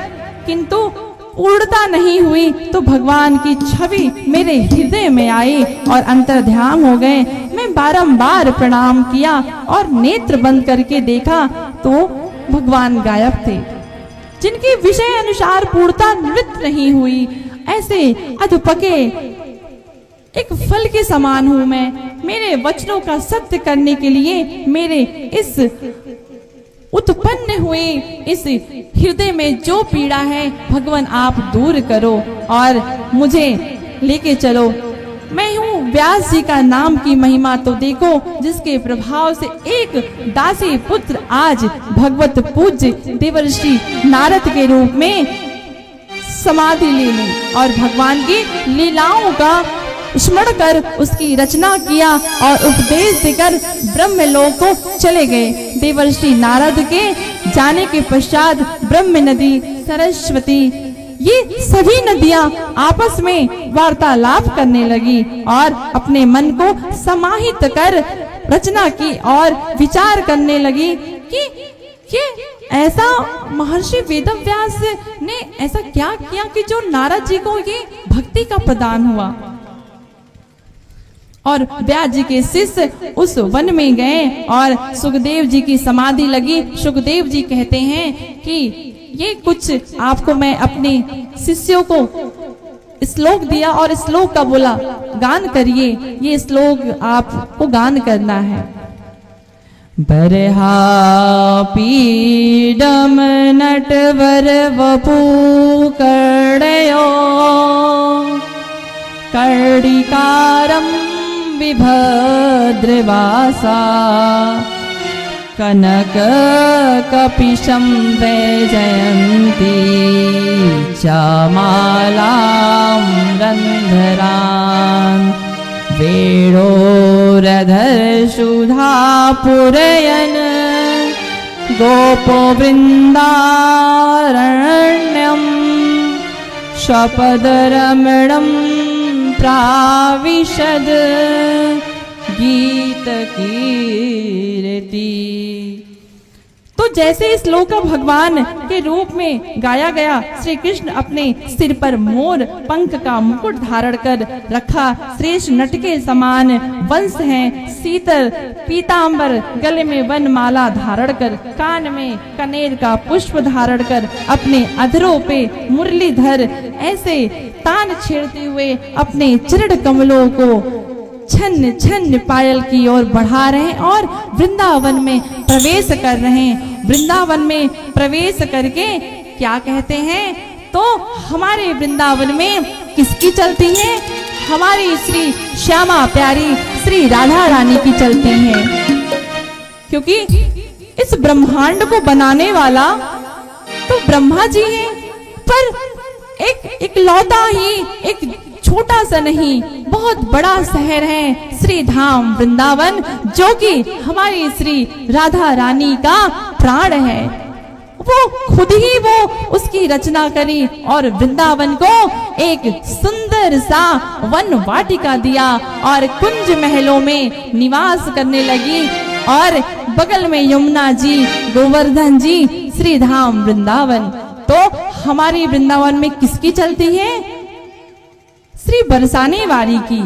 किंतु पूर्णता नहीं हुई तो भगवान की छवि मेरे हृदय में आई और अंतर्ध्यान हो गए। मैं बारंबार प्रणाम किया और नेत्र बंद करके देखा तो भगवान गायब थे, जिनके विषय अनुसार पूर्णता निवृत्त नहीं हुई। ऐसे अधपके एक फल के समान हूं मैं। मेरे वचनों का सत्य करने के लिए मेरे इस उत्पन्न हुए इस हृदय में जो पीड़ा है भगवान आप दूर करो और मुझे लेके चलो। मैं हूँ व्यास जी का नाम की महिमा तो देखो, जिसके प्रभाव से एक दासी पुत्र आज भगवत पूज्य देवर्षि नारद के रूप में समाधि ले ली और भगवान की लीलाओं का स्मरण कर उसकी रचना किया और उपदेश देकर ब्रह्मलोक को चले गए। देवर्षि नारद के जाने के पश्चात ब्रह्म नदी, सरस्वती, ये सभी नदियां आपस में वार्तालाप करने लगी और अपने मन को समाहित कर रचना की और विचार करने लगी कि ये ऐसा महर्षि वेदव्यास ने ऐसा क्या किया कि जो नारद जी को ये भक्ति का प्रदान हुआ। और व्यास जी के शिष्य उस वन में गए और सुखदेव जी की समाधि लगी। सुखदेव जी कहते हैं कि ये कुछ आपको मैं अपने शिष्यों को श्लोक दिया और श्लोक का बोला गान करिए, ये श्लोक आपको गान करना है। बरहा पीडम नटवर वपू कर्णयो कर्णिकारम विभद्रवासा कनक कपिशं वैजयन्ती चामालां रन्धरान् वेणोरधरसुधा पूरयन् गोपो वृन्दारण्यं स्वपदरमणं प्राविशद गीत कीर्ति। तो जैसे इस श्लोक भगवान के रूप में गाया गया, श्री कृष्ण अपने सिर पर मोर पंख का मुकुट धारण कर रखा, श्रेष्ठ नट के समान वंश हैं, शीतल पीतांबर, गले में वनमाला धारण कर, कान में कनेर का पुष्प धारण कर, अपने अधरों पे मुरलीधर ऐसे तान छेड़ते हुए अपने चरण कमलों को छन्न छन्न पायल की ओर बढ़ा रहे हैं और वृंदावन में प्रवेश कर रहे हैं। वृंदावन में प्रवेश करके क्या कहते हैं, तो हमारे वृंदावन में किसकी चलती है? हमारी श्री श्यामा प्यारी श्री राधा रानी की चलती है, क्योंकि इस ब्रह्मांड को बनाने वाला तो ब्रह्मा जी हैं, पर एक लौता ही एक छोटा सा नहीं, बहुत बड़ा शहर है श्री धाम वृंदावन, जो कि हमारी श्री राधा रानी का प्राण है। वो खुद ही वो उसकी रचना करी और वृंदावन को एक सुंदर सा वन वाटिका दिया और कुंज महलों में निवास करने लगी। और बगल में यमुना जी, गोवर्धन जी, श्री धाम वृंदावन। तो हमारी वृंदावन में किसकी चलती है? श्री बरसाने वाली की।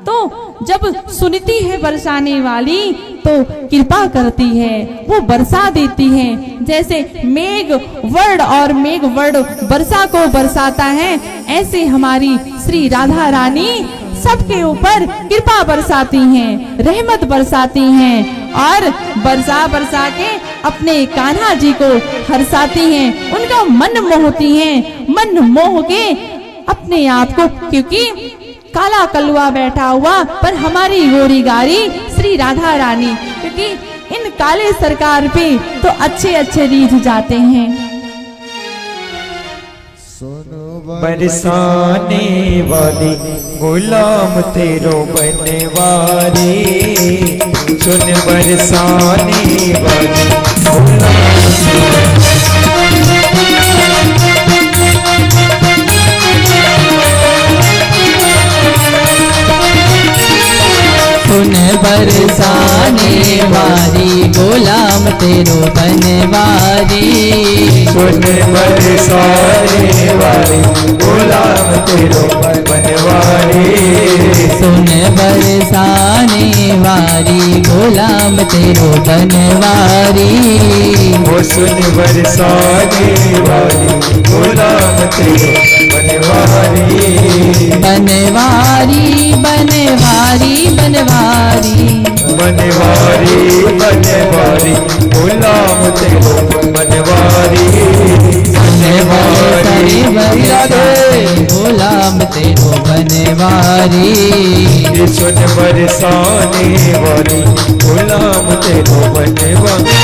तो जब सुनती है बरसाने वाली तो कृपा करती है, वो बरसा देती है। जैसे मेघ वर्ण और मेघ वर्ण वर्षा को बरसाता है, ऐसे हमारी श्री राधा रानी सबके ऊपर कृपा बरसाती हैं, रहमत बरसाती हैं और बरसा बरसा के अपने कान्हा जी को हर्षाती हैं, उनका मन मोहती हैं, मन मोह के अपने आप को, क्योंकि काला कलुआ बैठा हुआ पर हमारी गोरी गारी श्री राधा रानी, क्योंकि इन काले सरकार पे तो अच्छे अच्छे रीझ जाते हैं। सुनो बरसाने वाली गुलाम तेरो बनवारी सुन बरसाने वाली गुलाम सुन बरसाने वाली गुलाम तेरो बनवारी सुन बरसाने वाली गुलाम तेरो बनवारी सुन बरसाने वाली गुलाम तेरो बनवारी वो सुन बरसाने वाली गुलाम तेरो बनवारी बनवारी बनवारी बनवारी बनवारी बनवारी गुलाम तेरो बनवारी बनवारी गुलाम तेरो बनवारी सुन बरसाने वाली गुलाम तेरो बनवारी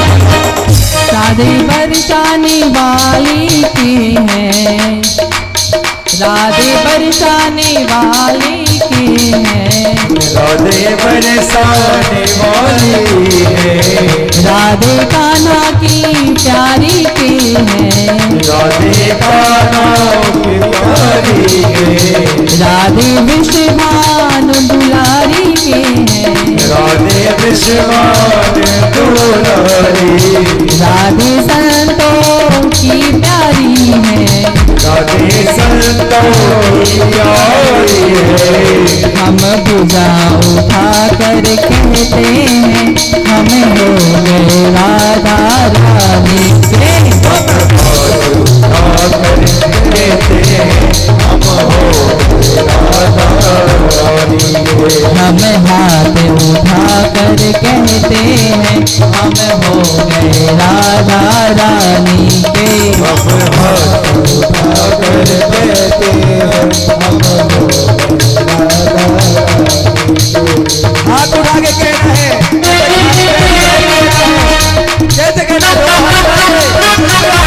राधे बरसाने वाली की है राधे बरसाने वाली की है राधे बरसाने वाली है राधे कान्हा की प्यारी की है राधे कान्हा की प्यारी है राधे विश्वभानु दुलारी की है राधे विश्वान दुलारी राधे संतों की प्यारी है राधे संतों की प्यारी है हम बुझा उठा कर कहते हैं हम हो गए राधा रानी के हम हाथ उठा कर कहते हैं हम हो गए राधा रानी के हाथ उठा के कहना है कैसे कहना है?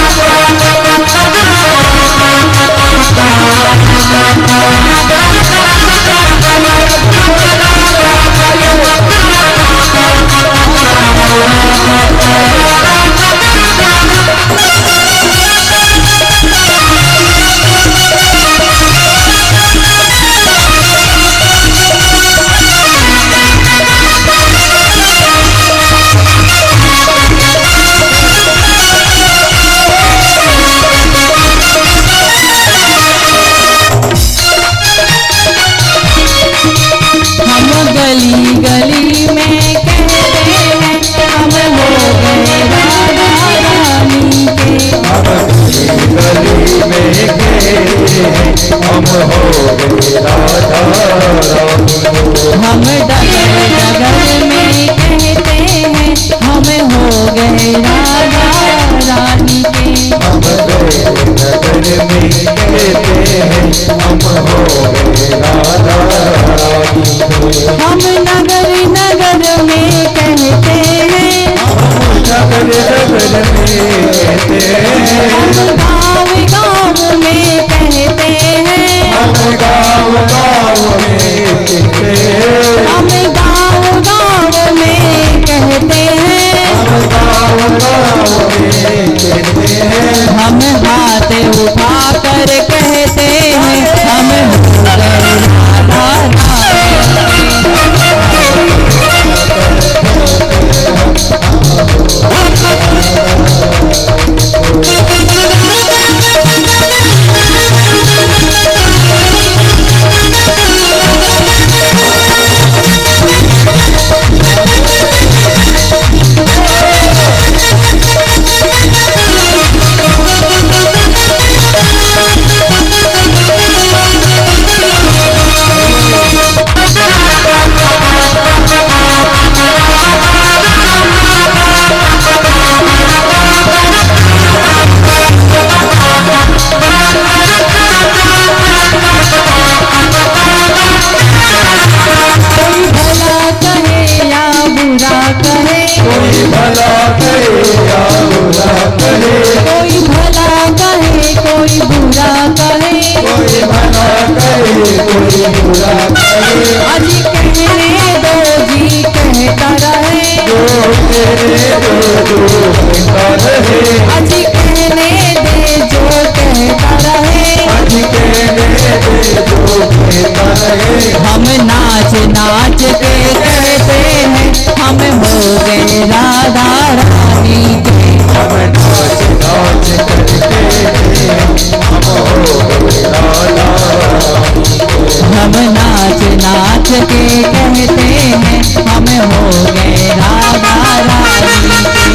गली गली में कहते हैं हम हो गए राधा रानी के गली में कहते हैं हम हो गए राधा रानी हम डगर डगर में कहते हैं हम हो गए राधा रानी के हम गए नगर में कहते हैं हम हो गए राधा रानी हम नगर नगर में कहते हैं नगर नगर में कहते हैं हम गाँव गाँव में कहते हैं हम गाँव गाँव में कहते हैं हम गाँव गाँव में कहते हैं हम गाँव गाँव में कहते हैं हम हाथ उठा कर कहते हैं हम हो गए राधा रानी अजी कहने दो जी कहता रहे, अजी कहने दे जो कहता रहे, हम नाच नाच के कहते हैं हम हो गए राधा रानी के। हम नाच नाच करके हम हो गए राधा रानी के। हम नाच नाच के कहते हैं हम हो गए राधा रानी के।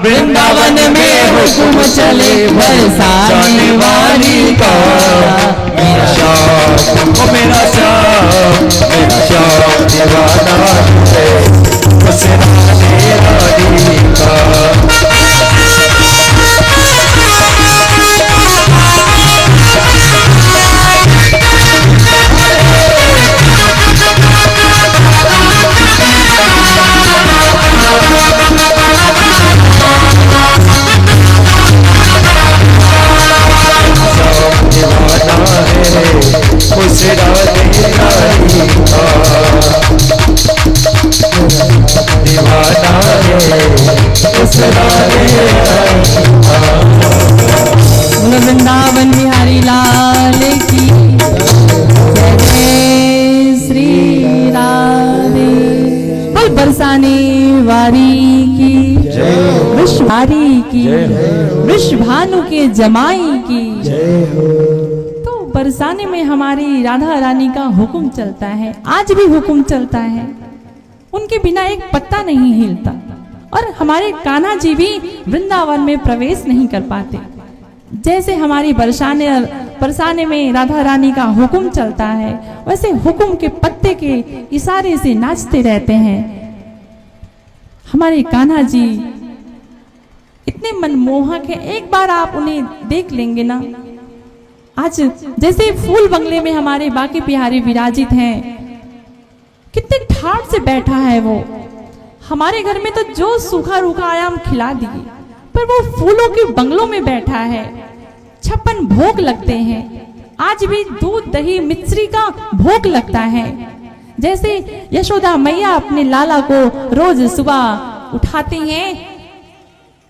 वृंदावन में हुक्म चले बरसाने वाली का। मेरा श्याम ओ मेरा श्याम दीवाना है उस राधे रानी का। उस राधे रानी का दीवाना है उस राधे रानी का। वृंदावन बिहारी लाल की जय श्री राधे। बोल बरसाने वारी की विश्वहारी की विश्वभानु के जमाई की। तो बरसाने में हमारी राधा रानी का हुक्म चलता है, आज भी हुक्म चलता है। उनके बिना एक पत्ता नहीं हिलता और हमारे कान्हा जी भी वृंदावन में प्रवेश नहीं कर पाते। जैसे हमारी बरसाने में राधा रानी का हुक्म चलता है, वैसे हुक्म के पत्ते के इशारे से नाचते रहते हैं। हमारे कान्हा जी इतने मनमोहक है, एक बार आप उन्हें देख लेंगे ना। आज जैसे फूल बंगले में हमारे बाकी बिहारी विराजित हैं, कितने ठाट से बैठा है वो। हमारे घर में तो जो सूखा रूखा आया हम खिला दिए, पर वो फूलों के बंगलों में बैठा है। 56 भोग लगते हैं, आज भी दूध दही मिश्री का भोग लगता है। जैसे यशोदा मैया अपने लाला को रोज सुबह उठाती हैं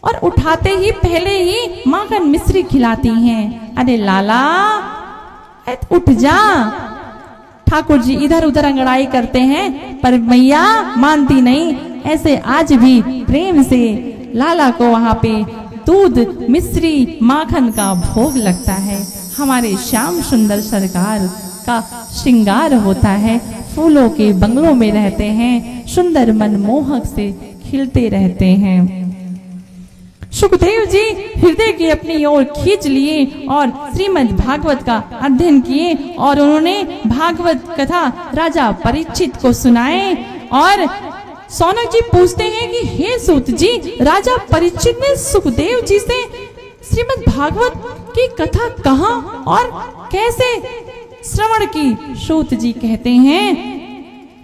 और उठाते ही पहले ही माखन मिश्री खिलाती हैं। अरे लाला उठ जा। ठाकुर जी इधर उधर अंगड़ाई करते हैं पर मैया मानती नहीं। ऐसे आज भी प्रेम से लाला को वहां पे दूध मिश्री माखन का भोग लगता है। हमारे श्याम सुंदर सरकार का श्रृंगार होता है, फूलों के बंगलों में रहते हैं, सुंदर मनमोहक से खिलते रहते हैं। सुखदेव जी हृदय की अपनी ओर खींच लिए और श्रीमद् भागवत का अध्ययन किए और उन्होंने भागवत कथा राजा परीक्षित को सुनाए। और सौनक जी पूछते हैं कि हे सूत जी, राजा परीक्षित ने सुखदेव जी से श्रीमद् भागवत की कथा कहाँ और कैसे श्रवण की? सूत जी कहते हैं,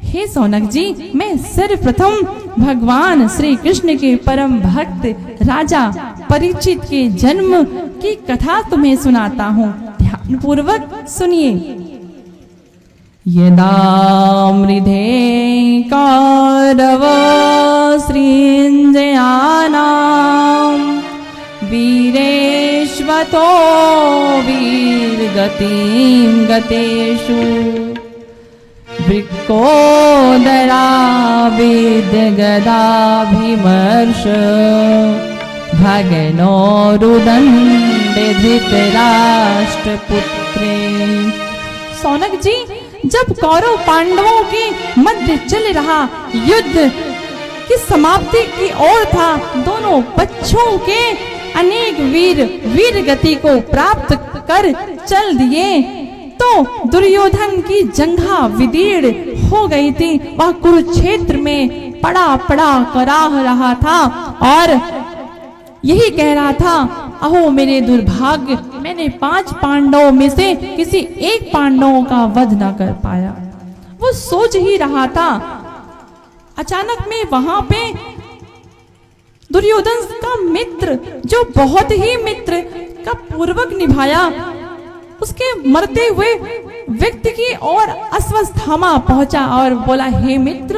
हे सौनक जी, मैं सर्वप्रथम भगवान श्री कृष्ण के परम भक्त राजा परीक्षित के जन्म की कथा तुम्हें सुनाता हूँ, ध्यान पूर्वक सुनिए। यदा मृधे कौरव श्रींजयाना जीवतो वीरगतिं गतेषु वृक्कोदरा विद्यगदाभिमर्श भगनो रुदण्डे धृतराष्ट्रपुत्रे। सौनक जी, जब कौरव पांडवों के मध्य चल रहा युद्ध की समाप्ति की ओर था, दोनों पक्षों के अनेक वीर गति को प्राप्त कर चल दिए, तो दुर्योधन की जंघा विदीर्ण हो गई थी। वह कुरुक्षेत्र में पड़ा कराह रहा था और यही कह रहा था, अहो मेरे दुर्भाग्य, मैंने 5 पांडवों में से किसी एक पांडवों का वध न कर पाया। वो सोच ही रहा था, अचानक में वहां पे दुर्योधन का मित्र, जो बहुत ही मित्र का पूर्वक निभाया, उसके मरते हुए व्यक्ति की ओर अश्वत्थामा पहुंचा और बोला, हे मित्र,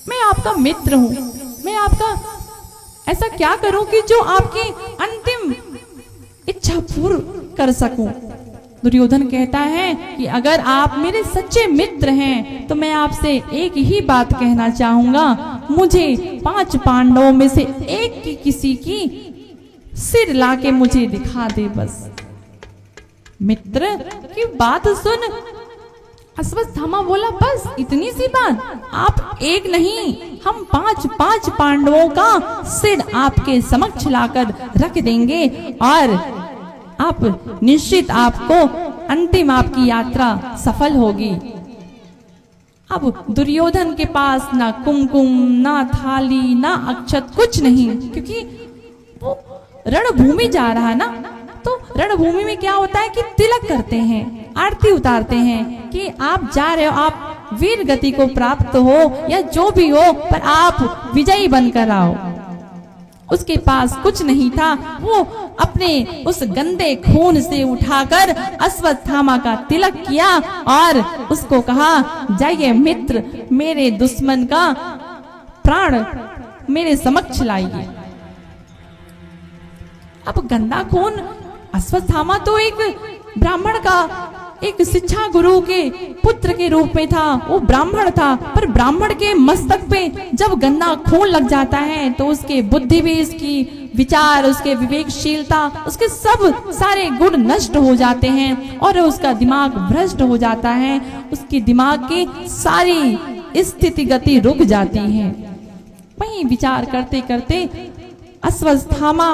मैं आपका मित्र हूं, मैं आपका ऐसा क्या करूं कि जो आपकी अंतिम इच्छा पूर्ण कर सकूं। दुर्योधन कहता है कि अगर आप मेरे सच्चे मित्र हैं तो मैं आपसे एक ही बात कहना चाहूंगा, मुझे 5 पांडवों में से एक की किसी की सिर लाके मुझे दिखा दे बस। मित्र की बात सुन अश्वत्थामा बोला, बस इतनी सी बात? आप एक नहीं, हम 5 पांडवों का सिर आपके समक्ष लाकर रख देंगे और आप निश्चित आपको अंतिम आपकी यात्रा सफल होगी। अब दुर्योधन के पास ना कुमकुम, ना थाली, ना अक्षत, कुछ नहीं, क्योंकि वो रणभूमि जा रहा ना। तो रणभूमि में क्या होता है कि तिलक करते हैं, आरती उतारते हैं कि आप जा रहे हो, आप वीर गति को प्राप्त हो या जो भी हो, पर आप विजयी बनकर आओ। उसके पास कुछ नहीं था, वो अपने उस गंदे खून से उठाकर अश्वत्थामा का तिलक किया और उसको कहा, जाइए मित्र, मेरे दुश्मन का प्राण मेरे समक्ष लाइए। अब गंदा खून, अश्वत्थामा तो एक ब्राह्मण का, एक शिक्षा गुरु के पुत्र के रूप में था, वो ब्राह्मण था, पर ब्राह्मण के मस्तक पे जब गंदा खून लग जाता है तो उसके बुद्धि भी, इसकी विचार, उसके विवेकशीलता, उसके सब सारे गुण नष्ट हो जाते हैं और उसका दिमाग भ्रष्ट हो जाता है, उसके दिमाग की सारी स्थिति गति रुक जाती है। वहीं विचार करते करते अश्वत्थामा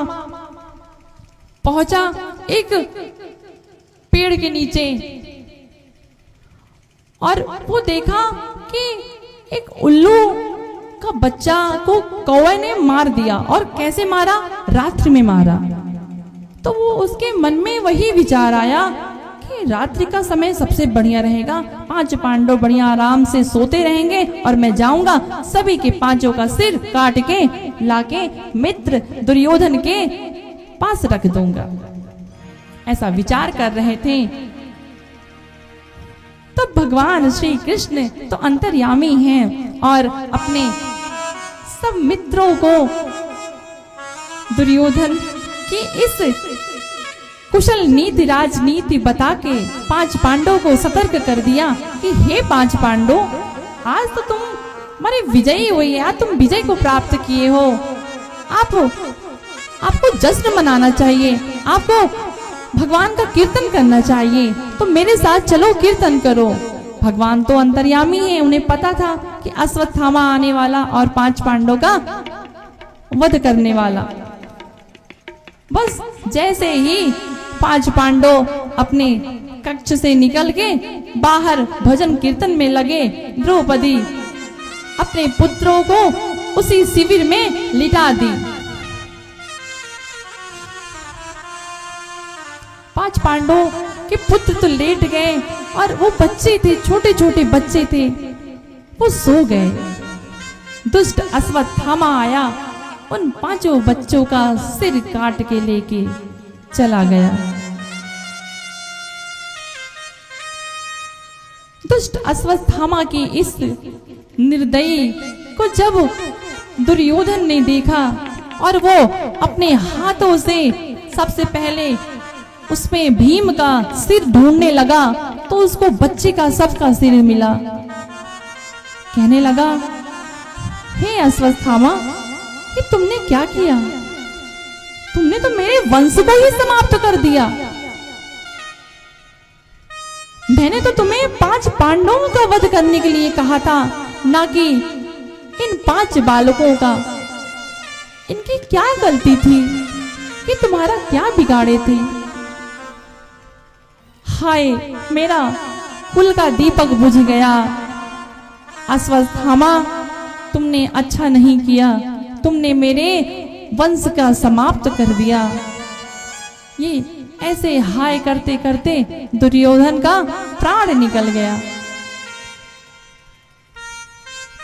पहुंचा एक पेड़ के नीचे और वो देखा कि एक उल्लू का बच्चा को कौवे ने मार दिया। और कैसे मारा? रात्रि में मारा। तो वो उसके मन में वही विचार आया कि रात्रि का समय सबसे बढ़िया रहेगा, 5 पांडव बढ़िया आराम से सोते रहेंगे और मैं जाऊंगा सभी के 5 का सिर काट के लाके मित्र दुर्योधन के पास रख दूंगा। ऐसा विचार कर रहे थे तब भगवान श्री कृष्ण तो अंतर्यामी हैं और अपने सब मित्रों को दुर्योधन की इस कुशल नीति राजनीति बता के 5 पांडवों को सतर्क कर दिया कि हे 5 पांडव, आज तो तुम हमारे विजयी हुई है, तुम विजय को प्राप्त किए हो, आपको जश्न मनाना चाहिए, आपको भगवान का कीर्तन करना चाहिए, तो मेरे साथ चलो कीर्तन करो। भगवान तो अंतर्यामी है, उन्हें पता था कि अश्वत्थामा आने वाला और 5 पांडवों का वध करने वाला। बस जैसे ही 5 पांडव अपने कक्ष से निकल के बाहर भजन कीर्तन में लगे, द्रौपदी अपने पुत्रों को उसी शिविर में लिटा दी। 5 पांडवों के पुत्र तो लेट गए और वो बच्चे थे, छोटे छोटे बच्चे थे, वो सो गए। दुष्ट अश्वत्थामा आया, उन 5 बच्चों का सिर काट के लेके चला गया। दुष्ट अश्वत्थामा की इस निर्दयी को जब दुर्योधन ने देखा और वो अपने हाथों से सबसे पहले उसमें भीम का सिर ढूंढने लगा तो उसको बच्चे का सबका सिर मिला। कहने लगा, हे अश्वत्थामा, ये तुमने क्या किया? तुमने तो मेरे वंश को ही समाप्त कर दिया। मैंने तो तुम्हें 5 पांडवों का वध करने के लिए कहा था, ना कि इन 5 बालकों का। इनकी क्या गलती थी कि तुम्हारा क्या बिगाड़े थे? हाय, मेरा कुल का दीपक बुझ गया। अश्वत्थामा, तुमने अच्छा नहीं किया, तुमने मेरे वंश का समाप्त कर दिया। ये ऐसे हाय करते करते दुर्योधन का प्राण निकल गया।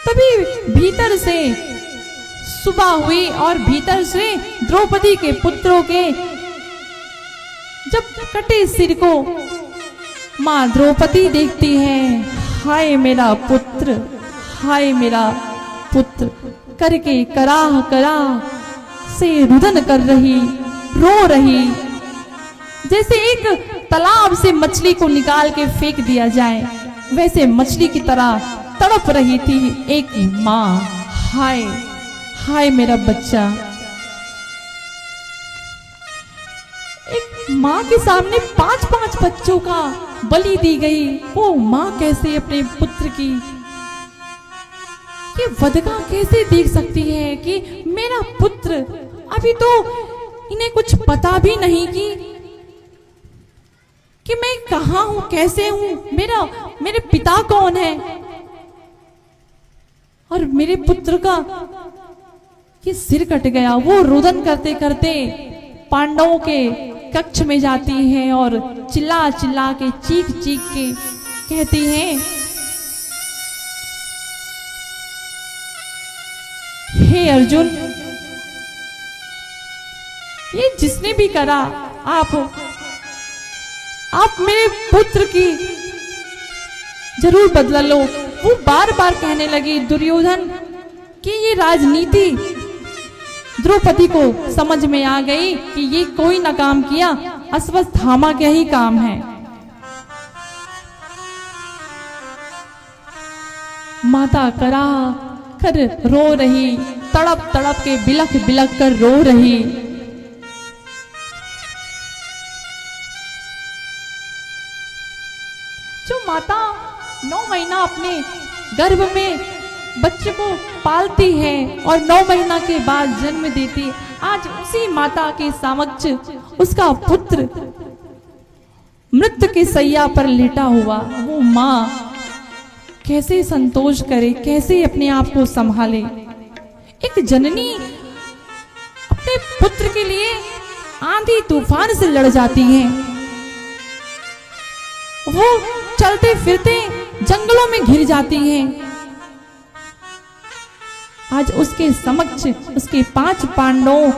तभी भीतर से सुबह हुई और भीतर से द्रौपदी के पुत्रों के जब कटे सिर को मां द्रौपदी देखती है, हाय मेरा पुत्र, हाय मेरा पुत्र करके कराह कराह से रुदन कर रही, रो रही, जैसे एक तालाब से मछली को निकाल के फेंक दिया जाए, वैसे मछली की तरह तड़प रही थी एक माँ। हाय हाय मेरा बच्चा। एक माँ के सामने 5-5 बच्चों का बलि दी गई, वो माँ कैसे अपने पुत्र की ये वधका कैसे देख सकती है कि मेरा पुत्र, अभी तो इन्हें कुछ पता भी नहीं कि मैं कहाँ हूं, कैसे हूं, मेरे पिता कौन है, और मेरे पुत्र का ये सिर कट गया। वो रुदन करते करते पांडवों के कक्ष में जाती है और चिल्ला चिल्ला के चीख चीख के कहती हैं, हे अर्जुन, ये जिसने भी करा, आप मेरे पुत्र की जरूर बदला लो। वो बार बार कहने लगी दुर्योधन कि ये राजनीति द्रौपदी को समझ में आ गई कि ये कोई ना काम किया, अश्वत्थामा का ही काम है। माता करा कर रो रही, तड़प तड़प के बिलख बिलख कर रो रही। जो माता 9 महीना अपने गर्भ में बच्चे को पालती है और 9 महीना के बाद जन्म देती, आज उसी माता के समक्ष उसका पुत्र मृत्यु के सैया पर लेटा हुआ, वो माँ कैसे संतोष करे, कैसे अपने आप को संभाले। एक जननी अपने पुत्र के लिए आंधी तूफान से लड़ जाती है। वो चलते फिरते जंगलों में घिर जाती है। आज उसके समक्ष उसके 5 पांडवों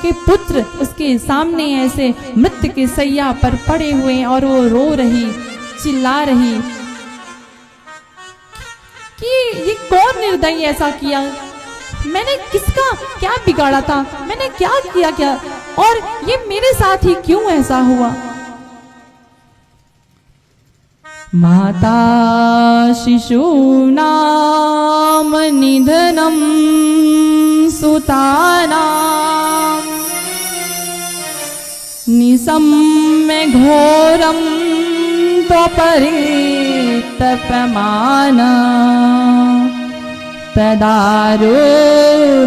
के पुत्र उसके सामने ऐसे मृत्यु के सैया पर पड़े हुए और वो रो रही, चिल्ला रही कि ये कौन निर्दयी ऐसा किया, मैंने किसका क्या बिगाड़ा था, मैंने क्या किया और ये मेरे साथ ही क्यों ऐसा हुआ। माता शिशूनां निधनं सुतानां निशम्य घोरं त्वपरितपमाना तदारो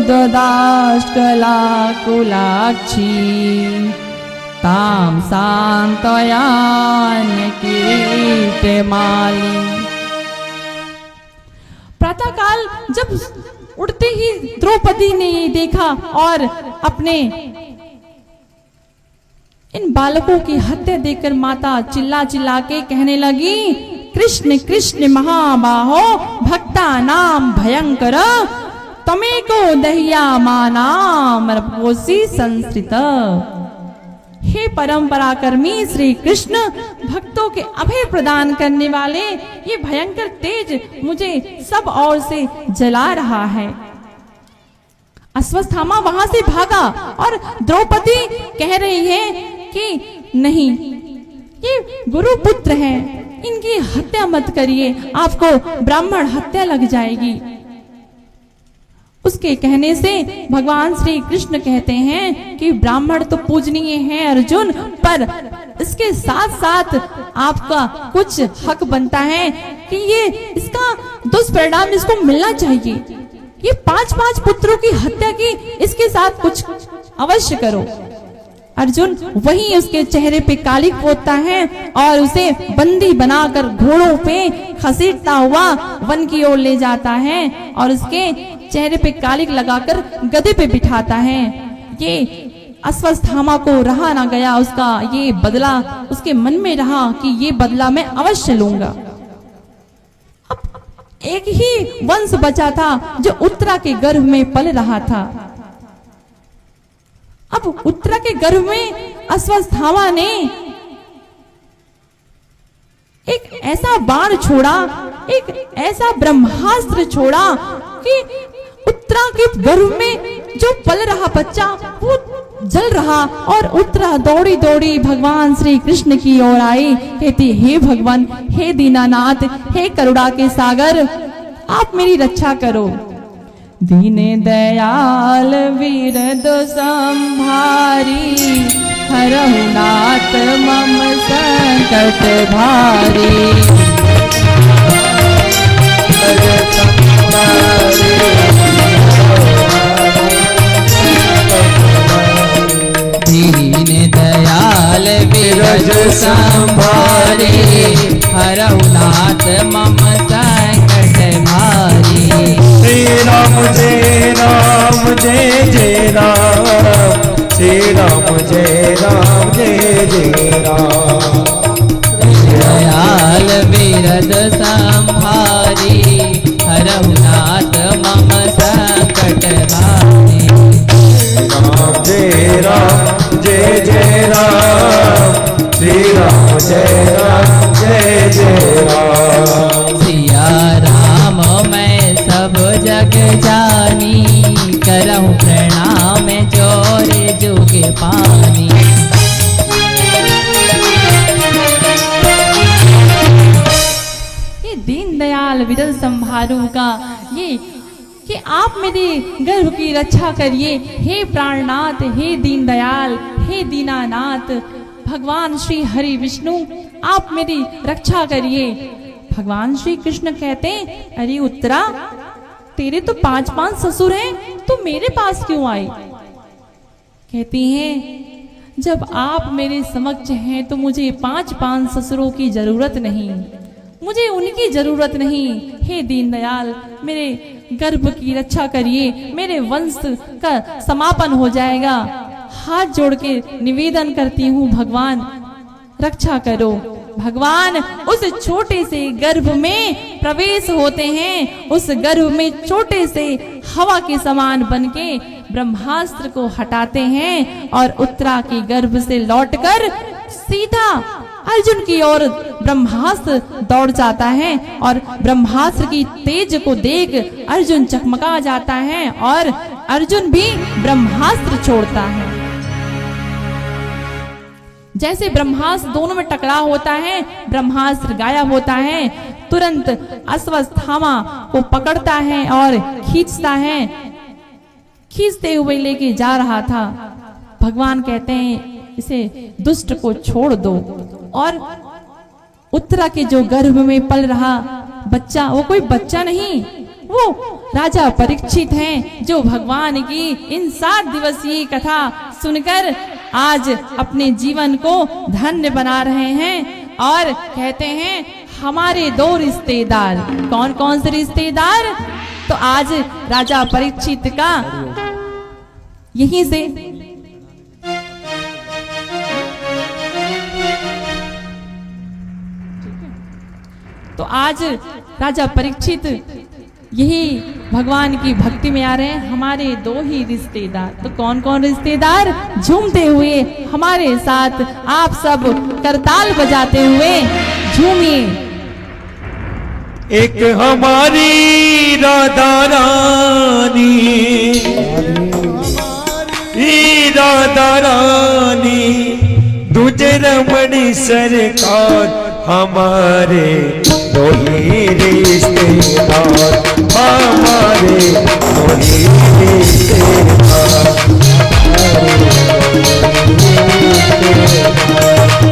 ददाश्कलाकुलाक्षी ताम सांतयान कीर्तिमाली। प्रातःकाल जब उठते ही द्रौपदी ने ये देखा और अपने इन बालकों की हत्या देखकर माता चिल्ला चिल्ला के कहने लगी, कृष्ण कृष्ण महाबाहो भक्ता नाम भयंकर तमेको दह्या मानाम रपोसी संस्कृत। हे परम पराक्रमी श्री कृष्ण, भक्तों के अभय प्रदान करने वाले, ये भयंकर तेज मुझे सब ओर से जला रहा है। अश्वत्थामा वहां से भागा और द्रौपदी कह रही है कि नहीं, ये गुरुपुत्र है, इनकी हत्या मत करिए, आपको ब्राह्मण हत्या लग जाएगी। उसके कहने से भगवान श्री कृष्ण कहते हैं कि ब्राह्मण तो पूजनीय है अर्जुन, पर इसके साथ साथ आपका कुछ हक बनता है कि ये इसका दुष्परिणाम इसको मिलना चाहिए। ये 5 पुत्रों की हत्या की, इसके साथ कुछ अवश्य करो। अर्जुन वही उसके चेहरे पे कालिक पोतता है और उसे बंदी बनाकर घोड़ों पे खसीटता हुआ वन की ओर ले जाता है और उसके चेहरे पे कालिक लगाकर गधे पे बिठाता है। ये अश्वत्थामा को रहा ना गया, उसका ये बदला उसके मन में रहा कि ये बदला मैं अवश्य लूंगा। अब एक ही वंश बचा था जो उत्तरा के गर्भ में पल रहा था। अब उत्तरा के गर्भ में अश्वत्थामा ने एक ऐसा बाण छोड़ा, एक ऐसा ब्रह्मास्त्र छोड़ा कि उत्तरा के गर्भ में जो पल रहा बच्चा वो जल रहा और उत्तरा दौड़ी दौड़ी भगवान श्री कृष्ण की ओर आई, कहती हे भगवान, हे दीनानाथ, हे करुणा के सागर, आप मेरी रक्षा करो। दीन दयाल वीरद संभारी, हरहु नाथ मम संकट भारी। दीन दयाल विरज संभारे, हरहु नाथ मम संकट भारी। श्री राम जय राम जय जय राम, श्री राम जय राम जय जय राम। दयाल विरद संभारी, हरहु नाथ मम संकट भारी। राम जय राम जय जय राम, श्री राम जय राम जय जय राम। सिया राम मैं सब जग जानी, करहु प्रणाम जोरे जुगे पानी। ये दीनदयाल विरल संभारू का ये कि आप मेरे गर्भ की रक्षा करिए, हे प्राणनाथ, हे दीनदयाल, हे दीनानाथ, भगवान श्री हरि विष्णु, आप मेरी रक्षा करिए। भगवान श्री कृष्ण कहते हैं, अरे उत्तरा, तेरे तो 5 ससुर हैं, तू मेरे पास क्यों आई? कहती हैं, जब आप मेरे समक्ष हैं तो मुझे 5 ससुरों की जरूरत नहीं, मुझे उनकी जरूरत नहीं। हे दीनदयाल, मेरे गर्भ की रक्षा करिए, मेरे वंश का समापन हो जाएगा। हाथ जोड़ के निवेदन करती हूँ, भगवान रक्षा करो। भगवान उस छोटे से गर्भ में प्रवेश होते हैं, उस गर्भ में छोटे से हवा के समान बनके ब्रह्मास्त्र को हटाते हैं और उत्तरा के गर्भ से लौटकर सीधा अर्जुन की ओर ब्रह्मास्त्र दौड़ जाता है और ब्रह्मास्त्र की तेज को देख अर्जुन चकमका जाता है और अर्जुन भी ब्रह्मास्त्र छोड़ता है। जैसे ब्रह्मास्त्र दोनों में टकराव होता है, ब्रह्मास्त्र गायब होता है, तुरंत अश्वत्थामा को पकड़ता है और खींचता है। खींचते हुए लेके जा रहा था। भगवान कहते हैं, इसे दुष्ट को छोड़ दो। और उत्तरा के जो गर्भ में पल रहा बच्चा, वो कोई बच्चा नहीं, वो राजा परीक्षित हैं, जो भगवान की इन 7 दिवसीय कथा सुनकर आज अपने जीवन को धन्य बना रहे हैं। और कहते हैं, हमारे 2 रिश्तेदार, कौन कौन से रिश्तेदार? तो आज राजा परीक्षित का यहीं से तो आज राजा परीक्षित यही भगवान की भक्ति में आ रहे हैं। हमारे 2 ही रिश्तेदार, तो कौन कौन रिश्तेदार? झूमते हुए हमारे साथ आप सब करताल बजाते हुए झूमिए। एक हमारी राधा रानी, राधा रानी, दूजे रमणी सरकार, हमारे दो ही रिश्तेदार, हमारे दो ही रिश्तेदार,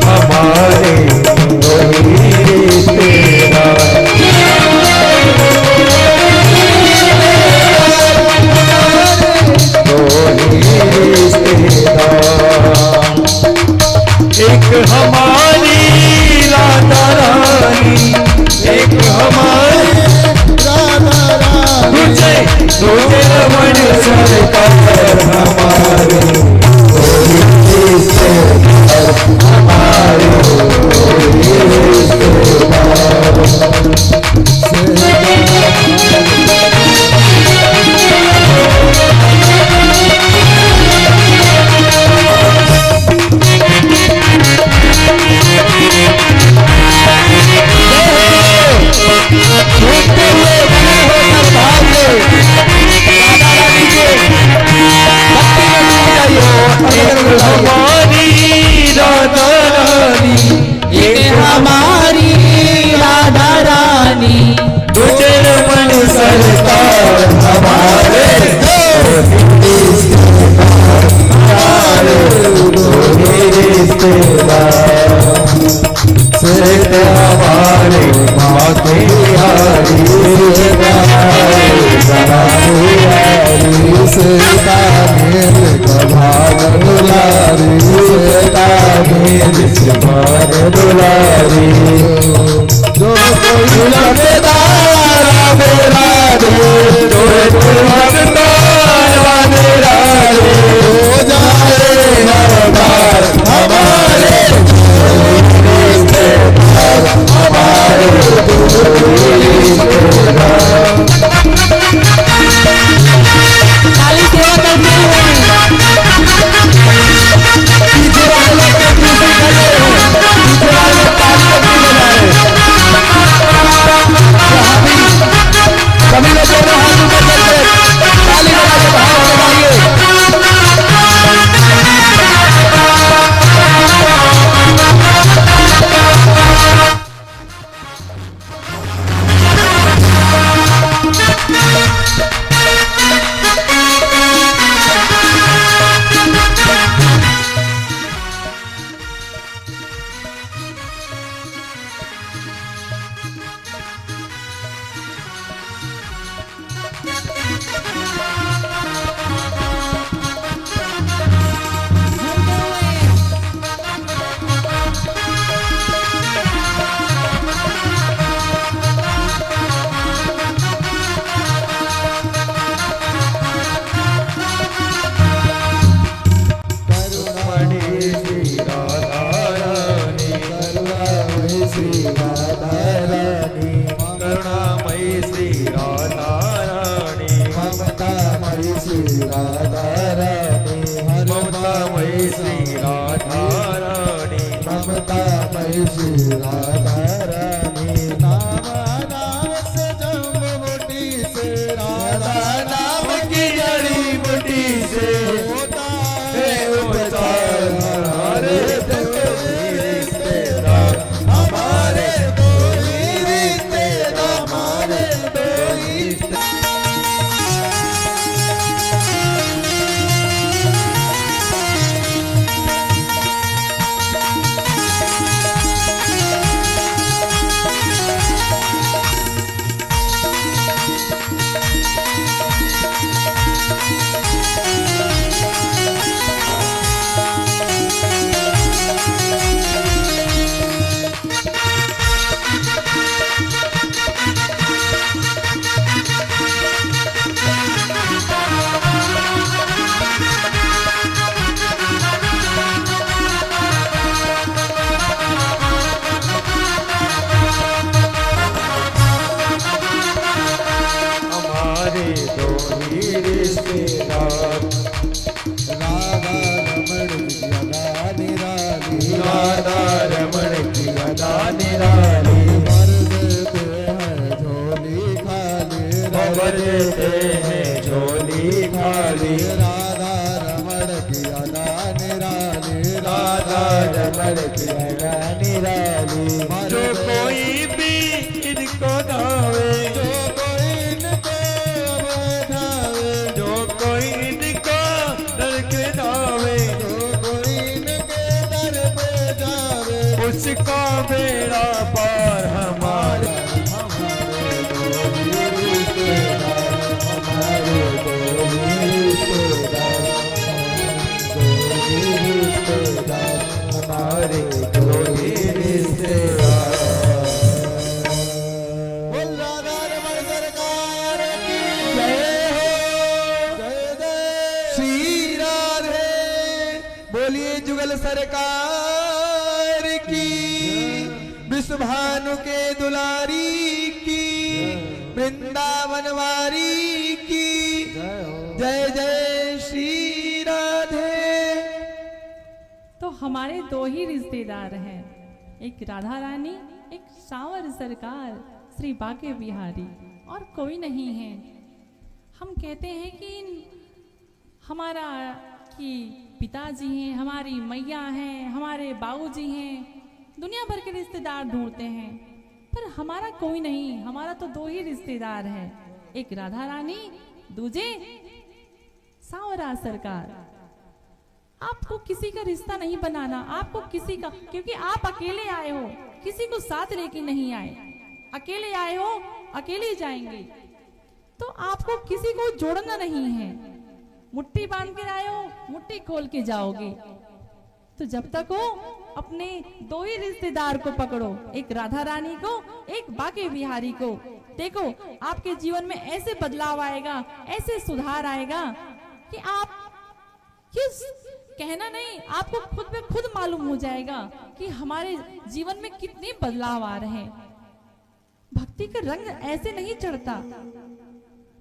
हमारे दो ही रिश्तेदार, दो ही रिश्तेदार। एक हमारी राधा रानी, एक हमारी राधा रानी, तुझे रमण सरकार, हमारे हमारे निराली राधा रमण की मैया निराली जो कोई भी इनको धावे जो कोई इनको बैठावे जो कोई इनको डर के धावे जो कोई इनके दर पे जावे उसका बेड़ा पार हमारे हमारे दो ही रिश्तेदार बोल राधा रमण सरकार की जय हो जय जय श्री राधे बोलिए जुगल सरकार की विश्व भानु के दुलारी की वृंदावन वारी की जय जय श्री राधे। तो हमारे दो ही रिश्तेदार हैं, एक राधा रानी, एक सांवर सरकार श्री बाके बिहारी, और कोई नहीं है। हम कहते हैं कि हमारा कि पिताजी हैं, हमारी मैया हैं, हमारे बाबूजी हैं, दुनिया भर के रिश्तेदार ढूंढते हैं, पर हमारा कोई नहीं। हमारा तो दो ही रिश्तेदार है, एक राधा रानी, दूजे सांवरा सरकार। आपको किसी का रिश्ता नहीं बनाना, आपको किसी का, क्योंकि आप अकेले आए हो, किसी को साथ लेके नहीं आए, अकेले आए हो, अकेले जाएंगे। तो आपको किसी को जोड़ना नहीं है, मुट्ठी बांध के आए हो, मुट्ठी खोल के जाओगे। तो जब तक हो अपने दो ही रिश्तेदार को पकड़ो, एक राधा रानी को, एक बाके बिहारी को। देखो आपके जीवन में ऐसे बदलाव आएगा, ऐसे सुधार आएगा कि आप किस कहना नहीं, आपको खुद में खुद मालूम हो जाएगा कि हमारे जीवन में कितने बदलाव आ रहे हैं। भक्ति का रंग ऐसे नहीं चढ़ता।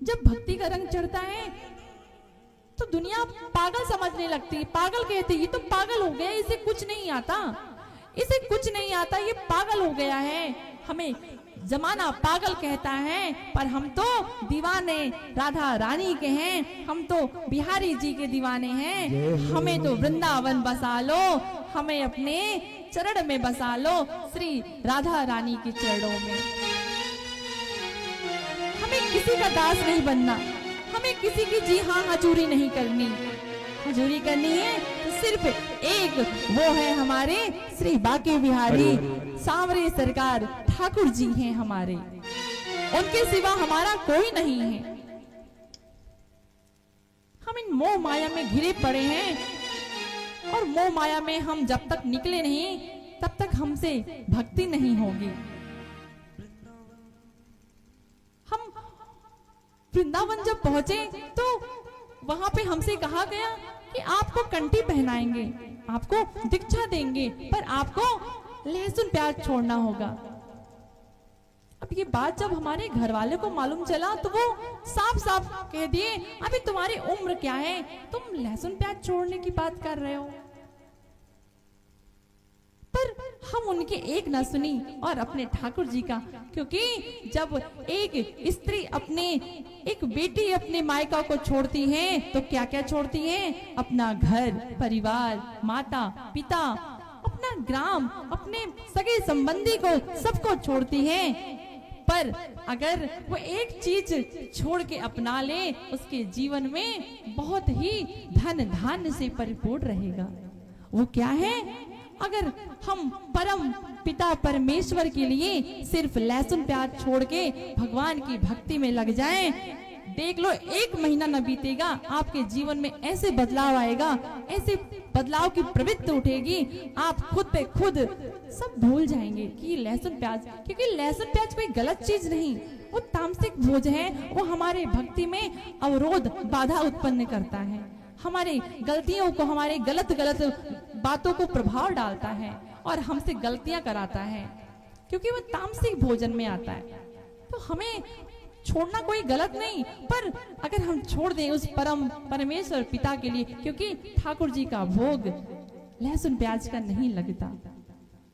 जब भक्ति का रंग चढ़ता है तो दुनिया पागल समझने लगती, पागल कहते ये तो पागल हो गया, इसे कुछ नहीं आता, इसे कुछ नहीं आता, ये पागल हो गया है। हमें जमाना पागल कहता है, पर हम तो दीवाने राधा रानी के हैं, हम तो बिहारी जी के दीवाने हैं। हमें तो वृंदावन बसा लो, हमें अपने चरण में बसा लो, श्री राधा रानी के चरणों में। हमें किसी का दास नहीं बनना, हमें किसी की जी हाँ हजूरी नहीं करनी। हजूरी करनी है तो सिर्फ एक, वो है हमारे श्री बाके बिहारी सांवरे सरकार ठाकुर जी हैं हमारे, उनके सिवा हमारा कोई नहीं है। हम इन मोह माया में घिरे पड़े हैं, और मोह माया में हम जब तक निकले नहीं तब तक हमसे भक्ति नहीं होगी। हम वृंदावन जब पहुंचे तो वहां पे हमसे कहा गया कि आपको कंठी पहनाएंगे, आपको दीक्षा देंगे, पर आपको लहसुन प्याज छोड़ना होगा। अब ये बात जब हमारे घर वाले को मालूम चला तो वो साफ साफ कह दिए, अभी तुम्हारी उम्र क्या है, तुम लहसुन प्याज छोड़ने की बात कर रहे हो। पर हम उनके एक न सुनी और अपने ठाकुर जी का, क्योंकि जब एक स्त्री अपने एक बेटी अपने मायका को छोड़ती है तो क्या क्या छोड़ती है, अपना घर परिवार, माता पिता, अपना ग्राम, अपने सगे संबंधी को सबको छोड़ती है। पर अगर वो एक चीज छोड़ के अपना ले, उसके जीवन में बहुत ही धन धान्य से परिपूर्ण रहेगा। वो क्या है? अगर हम परम पिता परमेश्वर के लिए सिर्फ लहसुन प्याज छोड़ के भगवान की भक्ति में लग जाएं, देख लो 1 महीना न बीतेगा, आपके जीवन में ऐसे बदलाव आएगा, ऐसे बदलाव की प्रवृत्ति उठेगी, आप खुद पे खुद सब भूल जाएंगे कि लहसुन प्याज, क्योंकि लहसुन प्याज कोई गलत चीज नहीं, वो तामसिक भोज है, वो हमारे भक्ति में अवरोध बाधा उत्पन्न करता है, हमारे गलतियों को, हमारे गलत बातों को प्रभाव डालता है और हमसे गलतियां कराता है, क्योंकि वो तामसिक भोजन में आता है। तो हमें छोड़ना कोई गलत नहीं, पर अगर हम छोड़ दें उस परम परमेश्वर पिता के लिए, क्योंकि ठाकुर जी का भोग लहसुन प्याज का नहीं लगता,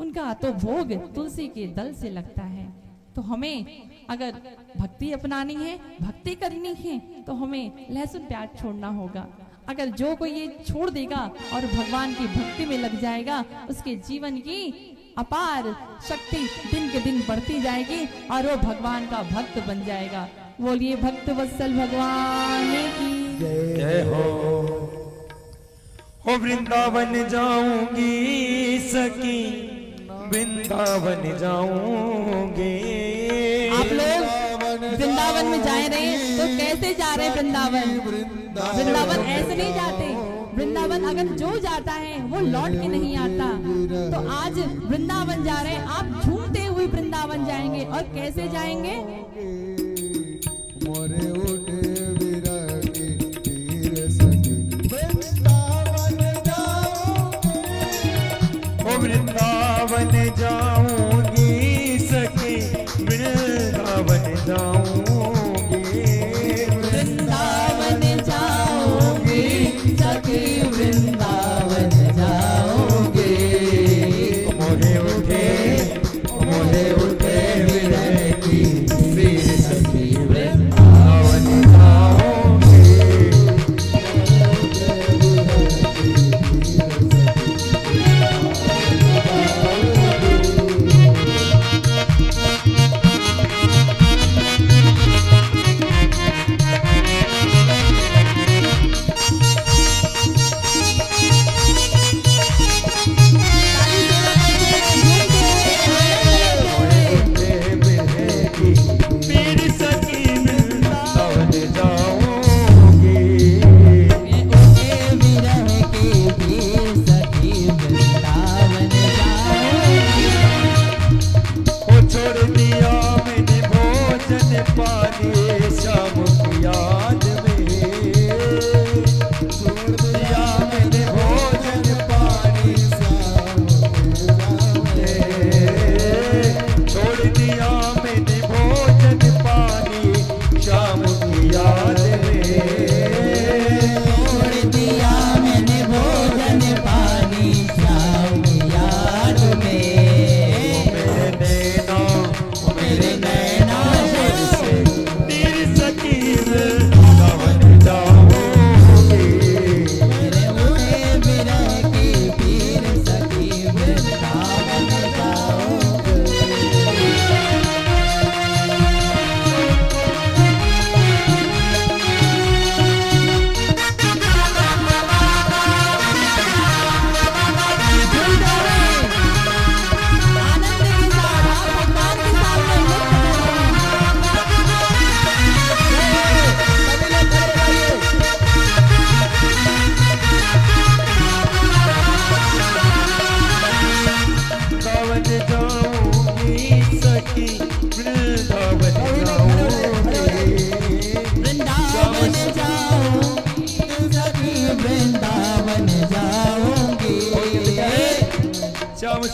उनका तो भोग तुलसी के दल से लगता है। तो हमें अगर भक्ति अपनानी है, भक्ति करनी है, तो हमें लहसुन प्याज छोड़ना होगा। अगर जो कोई ये छोड़ देगा और भगवान की भक्ति में लग जाएगा, उसके जीवन की अपार शक्ति दिन के दिन बढ़ती जाएगी और वो भगवान का भक्त बन जाएगा। बोलिए भक्त वत्सल भगवान की जय हो वृंदावन जाऊंगी सखी, वृंदावन जाऊंगी। आप लोग वृंदावन में जा रहे हैं तो कैसे जा रहे हैं वृंदावन? वृंदावन ऐसे नहीं जाते। वृंदावन अगर जो जाता है वो लौट के नहीं आता। तो आज वृंदावन जा रहे हैं, आप झूमते हुए वृंदावन जाएंगे। और कैसे जाएंगे? मोरे उठे विरही तीर सखी, वृंदावन ओ वृंदावन जाऊंगी सखी, वृंदावन जाऊंगी। वृंदावन जाओगे सखी, वृंदावन जाओगे। मोहे उठे विरह की वीर सखी, वृंदावन जाऊंगी।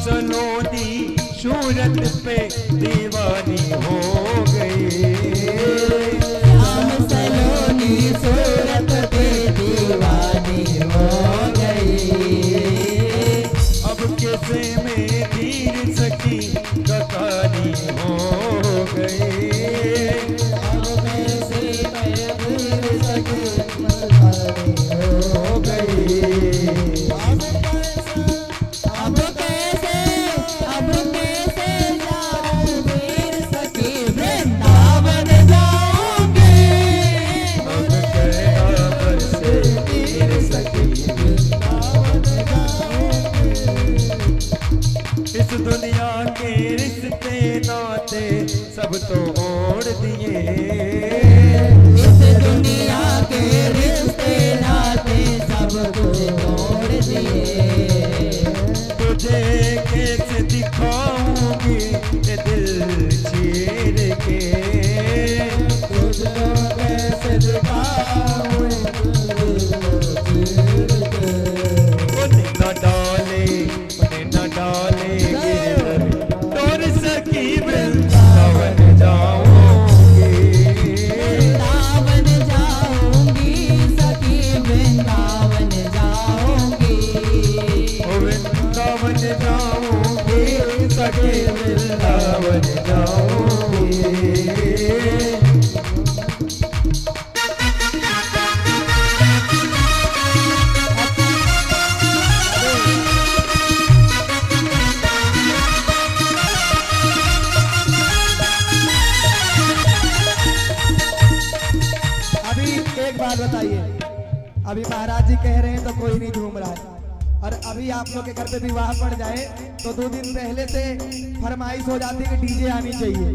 सलोनी सूरत पे दीवानी हो गई। श्याम सलोनी सूरत पे दीवानी हो गई। अब कैसे में धीर सखी कहानी हो गई। अब कैसे मैं धीर सखी कहानी हो गई। इस दुनिया के रिश्ते नाते सब तोड़ दिए। इस दुनिया के रिश्ते नाते सब तोड़ दिए। तुझे कैसे दिखाऊंगी ये दिल चीर के। तुझको कैसे दिखाऊं न डाले न डाले तोर सखी वृंदावन जाऊंगी। वृंदावन जाऊंगी सखी वृंदावन जाऊंगी। वृंदावन जाऊंगी सखी वृंदावन जाऊंगी। अभी महाराज जी कह रहे हैं तो कोई नहीं झूम रहा है। और अभी आप लोग के घर पे विवाह पड़ जाए तो 2 दिन पहले से फरमाइश हो जाती है कि डीजे आनी चाहिए।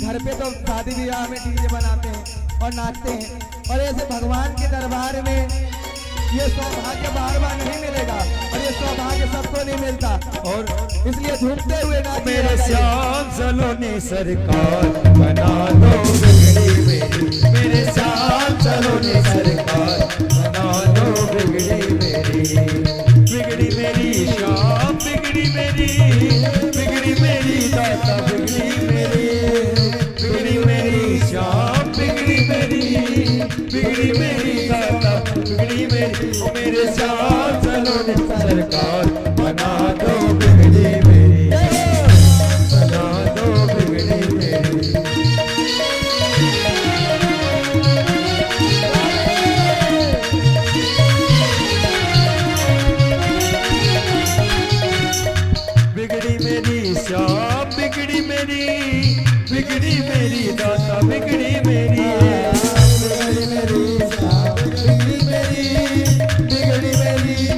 घर पे तो शादी विवाह में डीजे बनाते हैं और नाचते हैं, और ऐसे भगवान के दरबार में ये सौभाग्य बार बार नहीं मिलेगा, और ये सौभाग्य सबको नहीं मिलता, और इसलिए झूमते हुए ना मेरे श्याम सलोने सरकार बना दो बिगड़ी मेरी, मेरे श्याम सलोने सरकार बना दो बिगड़ी मेरी, बिगड़ी मेरी श्याम बिगड़ी मेरी दाता बिगड़ी मेरी, बिगड़ी मेरी श्याम बिगड़ी मेरी दाता बिगड़ी मेरी, ओ मेरे श्याम सलोने सरकार बना दो बिगड़ी मेरी, बना दो बिगड़ी मेरी। बिगड़ी मेरी श्याम बिगड़ी मेरी दाता बिगड़ी मेरी, बिगड़ी मेरी श्याम बिगड़ी मेरी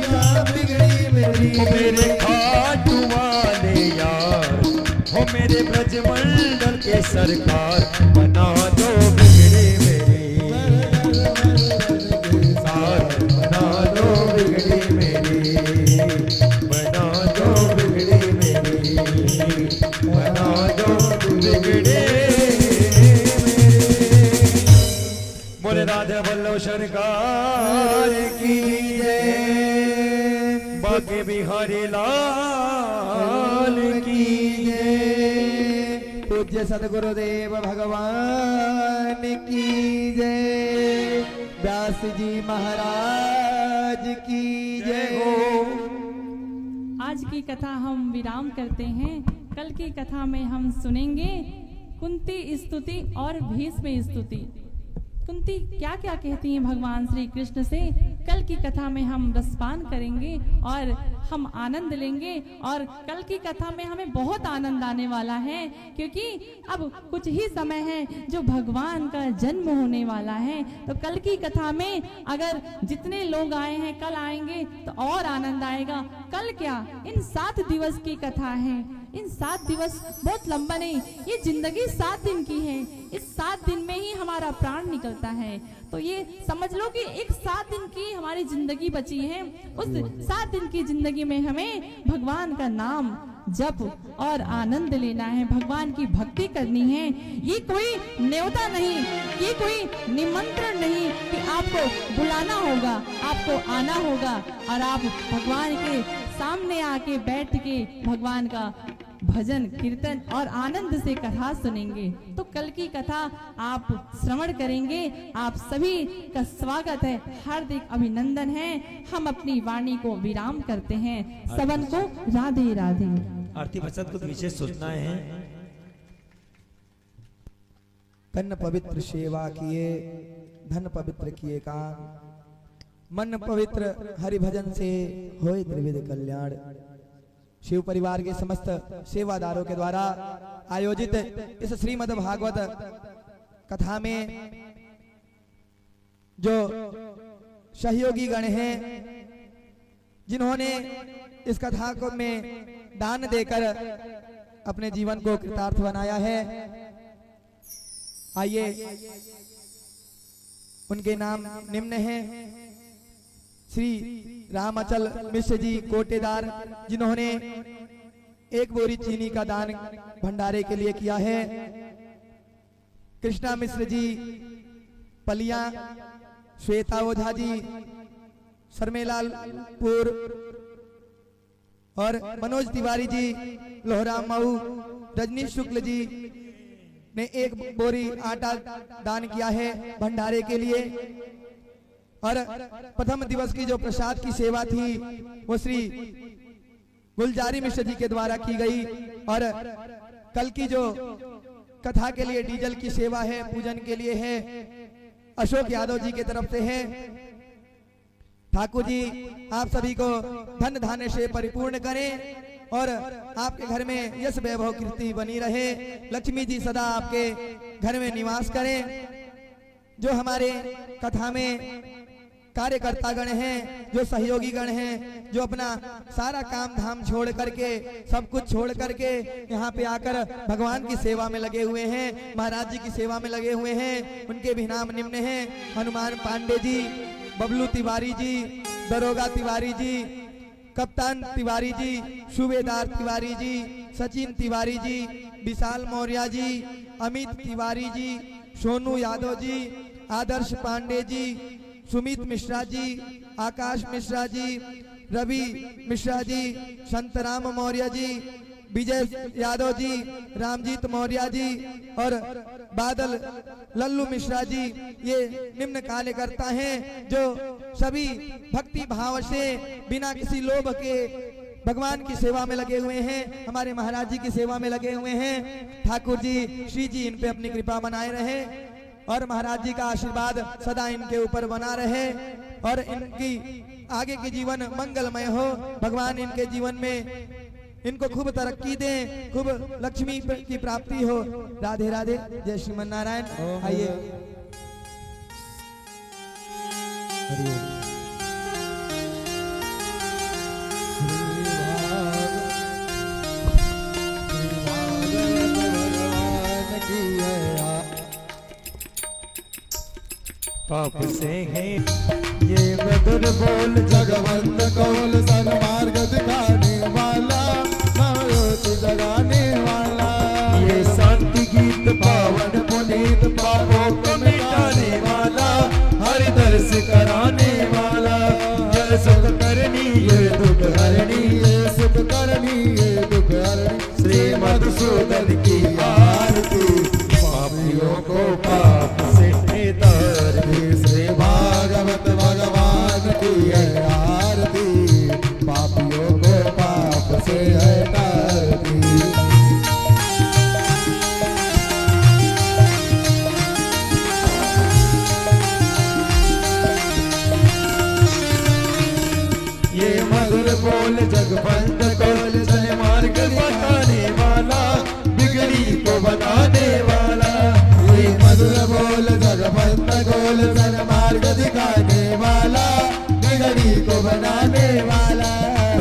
दाता बिगड़ी मेरी, ओ मेरे खाटू वाले यार, ओ मेरे ब्रजमंडल के सरकार बना दो बिगड़ी मेरी, बना दो बिगड़ी मेरी, बना दो बिगड़ी मेरी, बना दो बिगड़ी मेरी। बोले राधे वल्लभ सरकार की जय, बाके बिहारी लाल की जय, पूज्य सदगुरुदेव भगवान की जय, व्यास जी महाराज की जय हो। आज की कथा हम विराम करते हैं। कल की कथा में हम सुनेंगे कुंती स्तुति और भीष्म स्तुति। कुंती क्या क्या कहती हैं भगवान श्री कृष्ण से, कल की कथा में हम रसपान करेंगे और हम आनंद लेंगे। और कल की कथा में हमें बहुत आनंद आने वाला है, क्योंकि अब कुछ ही समय है जो भगवान का जन्म होने वाला है। तो कल की कथा में अगर जितने लोग आए हैं कल आएंगे तो और आनंद आएगा। कल क्या, इन 7 दिवस की कथा है। इन 7 दिवस बहुत लंबा नहीं, ये जिंदगी 7 दिन की है। इस 7 दिन में ही हमारा प्राण निकलता है। तो ये समझ लो कि एक 7 दिन की हमारी जिंदगी बची है। उस 7 दिन की जिंदगी में हमें भगवान का नाम जप और आनंद लेना है, भगवान की भक्ति करनी है। ये कोई न्योता नहीं, ये कोई निमंत्रण नहीं कि आपको बुलाना होगा, आपको आना होगा और आप भगवान के सामने आके बैठ के भगवान का भजन कीर्तन और आनंद से कथा सुनेंगे। तो कल की कथा आप श्रवण करेंगे। आप सभी का स्वागत है, हार्दिक अभिनंदन है। हम अपनी वाणी को विराम करते हैं। सबन को राधे राधे। आरती भजन को विशेष सूचनाएं हैं। तन पवित्र सेवा किए, धन पवित्र किए काम, मन पवित्र हरि भजन से होए त्रिविध कल्याण। शिव परिवार के समस्त सेवादारों के द्वारा आयोजित इस श्रीमद् भागवत कथा में जो सहयोगी गण हैं, जिन्होंने इस कथा को में दान देकर अपने जीवन को कृतार्थ बनाया है, आइए उनके नाम निम्न हैं। श्री रामाचल मिश्र जी कोटेदार, जिन्होंने 1 बोरी चीनी का दान भंडारे के लिए किया है। कृष्णा मिश्र जी पलिया, श्वेता ओझा जी सरमेलालपुर और मनोज तिवारी जी लोहरा मऊ, रजनीश शुक्ल जी ने 1 बोरी आटा दान किया है भंडारे के लिए। और प्रथम दिवस की जो प्रसाद की सेवा थी वो श्री गुलजारी मिश्र जी के द्वारा की गई। और कल की जो कथा के लिए डीजल की सेवा है, पूजन के लिए है, अशोक यादव जी की तरफ से है। ठाकुर जी आप सभी को धन धान्य से परिपूर्ण करें और आपके घर में यश वैभव कीर्ति बनी रहे। लक्ष्मी जी सदा आपके घर में निवास करें। जो हमारे कथा में कार्यकर्ता गण हैं, जो सहयोगी गण हैं, जो अपना सारा काम धाम छोड़ करके, सब कुछ छोड़ करके यहाँ पे आकर भगवान की सेवा में लगे हुए हैं, महाराज जी की सेवा में लगे हुए हैं। उनके भी नाम निम्न हैं: हनुमान पांडे जी, बबलू तिवारी जी, दरोगा तिवारी जी, कप्तान तिवारी जी, सूबेदार तिवारी जी, सचिन तिवारी जी, विशाल मौर्य जी, अमित तिवारी जी, सोनू यादव जी, आदर्श पांडे जी, सुमित मिश्रा जी, आकाश मिश्रा जी, रवि मिश्रा जी, संतराम मौर्य जी, विजय यादव जी, रामजीत मौर्य जी और बादल लल्लू मिश्रा जी, ये निम्न कार्यकर्ता हैं जो सभी भक्ति भाव से बिना किसी लोभ के भगवान की सेवा में लगे हुए हैं, हमारे महाराज जी की सेवा में लगे हुए हैं। ठाकुर जी, श्री जी इन पे अपनी कृपा बनाए रहे और महाराज जी का आशीर्वाद सदा इनके ऊपर बना रहे और इनकी आगे की जीवन मंगलमय हो। भगवान इनके जीवन में इनको खूब तरक्की दें, खूब लक्ष्मी की प्राप्ति हो। राधे राधे, जय श्रीमन नारायण। आइए पाप से है ये मधुर बोल, जगवंत कौल सन्मार्ग दिखाने वाला, ज्योति जगाने वाला। ये शांति गीत पावन पुनीत, पापों को मिटाने वाला, हरि दर्श कराने वाला। जय सुख करनी ये दुख हरणी, ये सुख करनी ये दुख हरणी। श्री मधुसूदन की आरती, पापियों को पाप से तारती। श्री भागवत भगवान की है आरती, पापियों को पाप से है तारती। ये मधुर बोल जगवंत कौल, जय मार्ग बताने वाला, बिगड़ी को बताने वाला। ये मधुर बोल जगवंत कौल, जय मार्ग दिखाने वाला, बिगड़ी को बनाने वाला।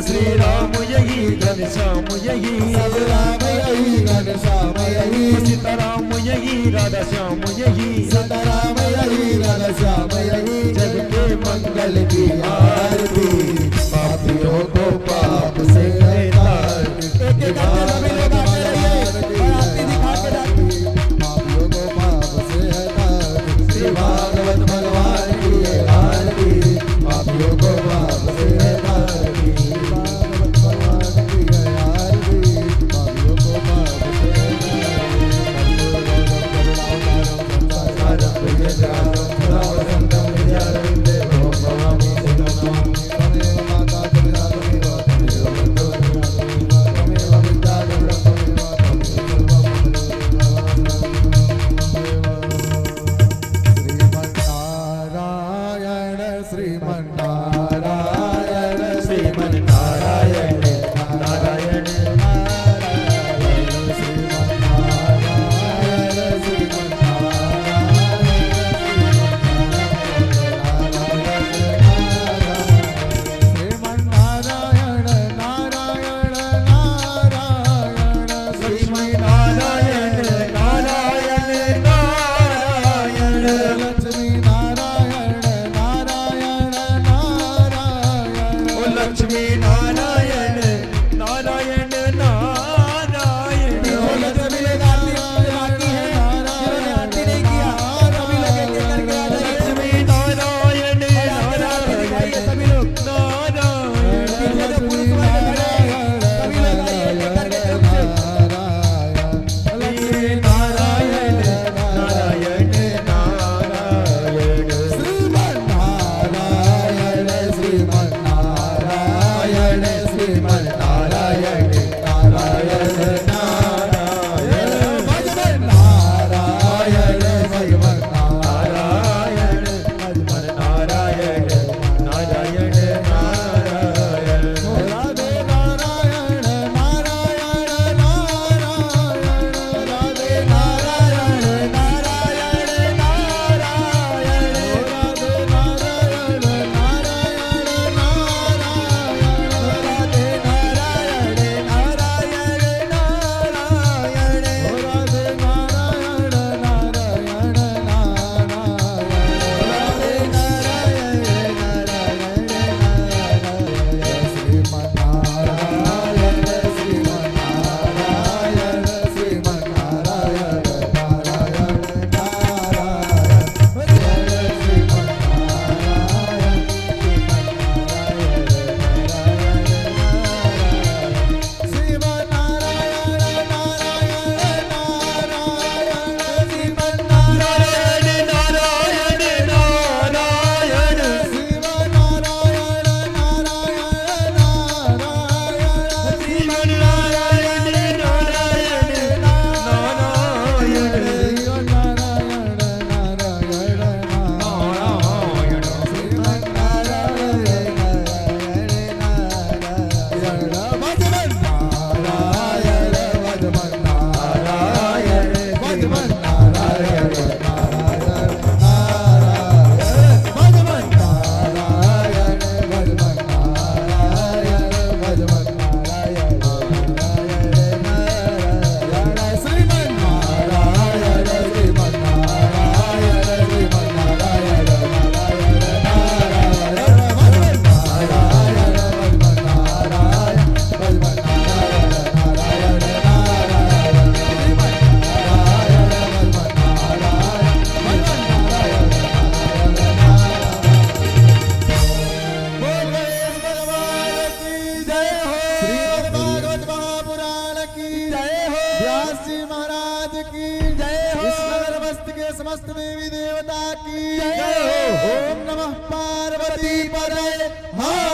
श्री राम यही घनश्याम यही, सब राम यही घनश्याम यही। सीताराम यही राधा श्याम यही, सीताराम यही राधा श्याम यही। जग के मंगल की आरती, पापियों को पाप से है तारती। पापियों को पाप से है तारती। श्री भागवत भगवान की है आरती, पापियों को पाप से है तारती। भागवत भगवान की है आरती, पापियों को पाप से है व्यास जी महाराज की जय हो। इस नगरमस्त के समस्त देवी देवता की जय हो। ओम नमः पार्वती पदे हर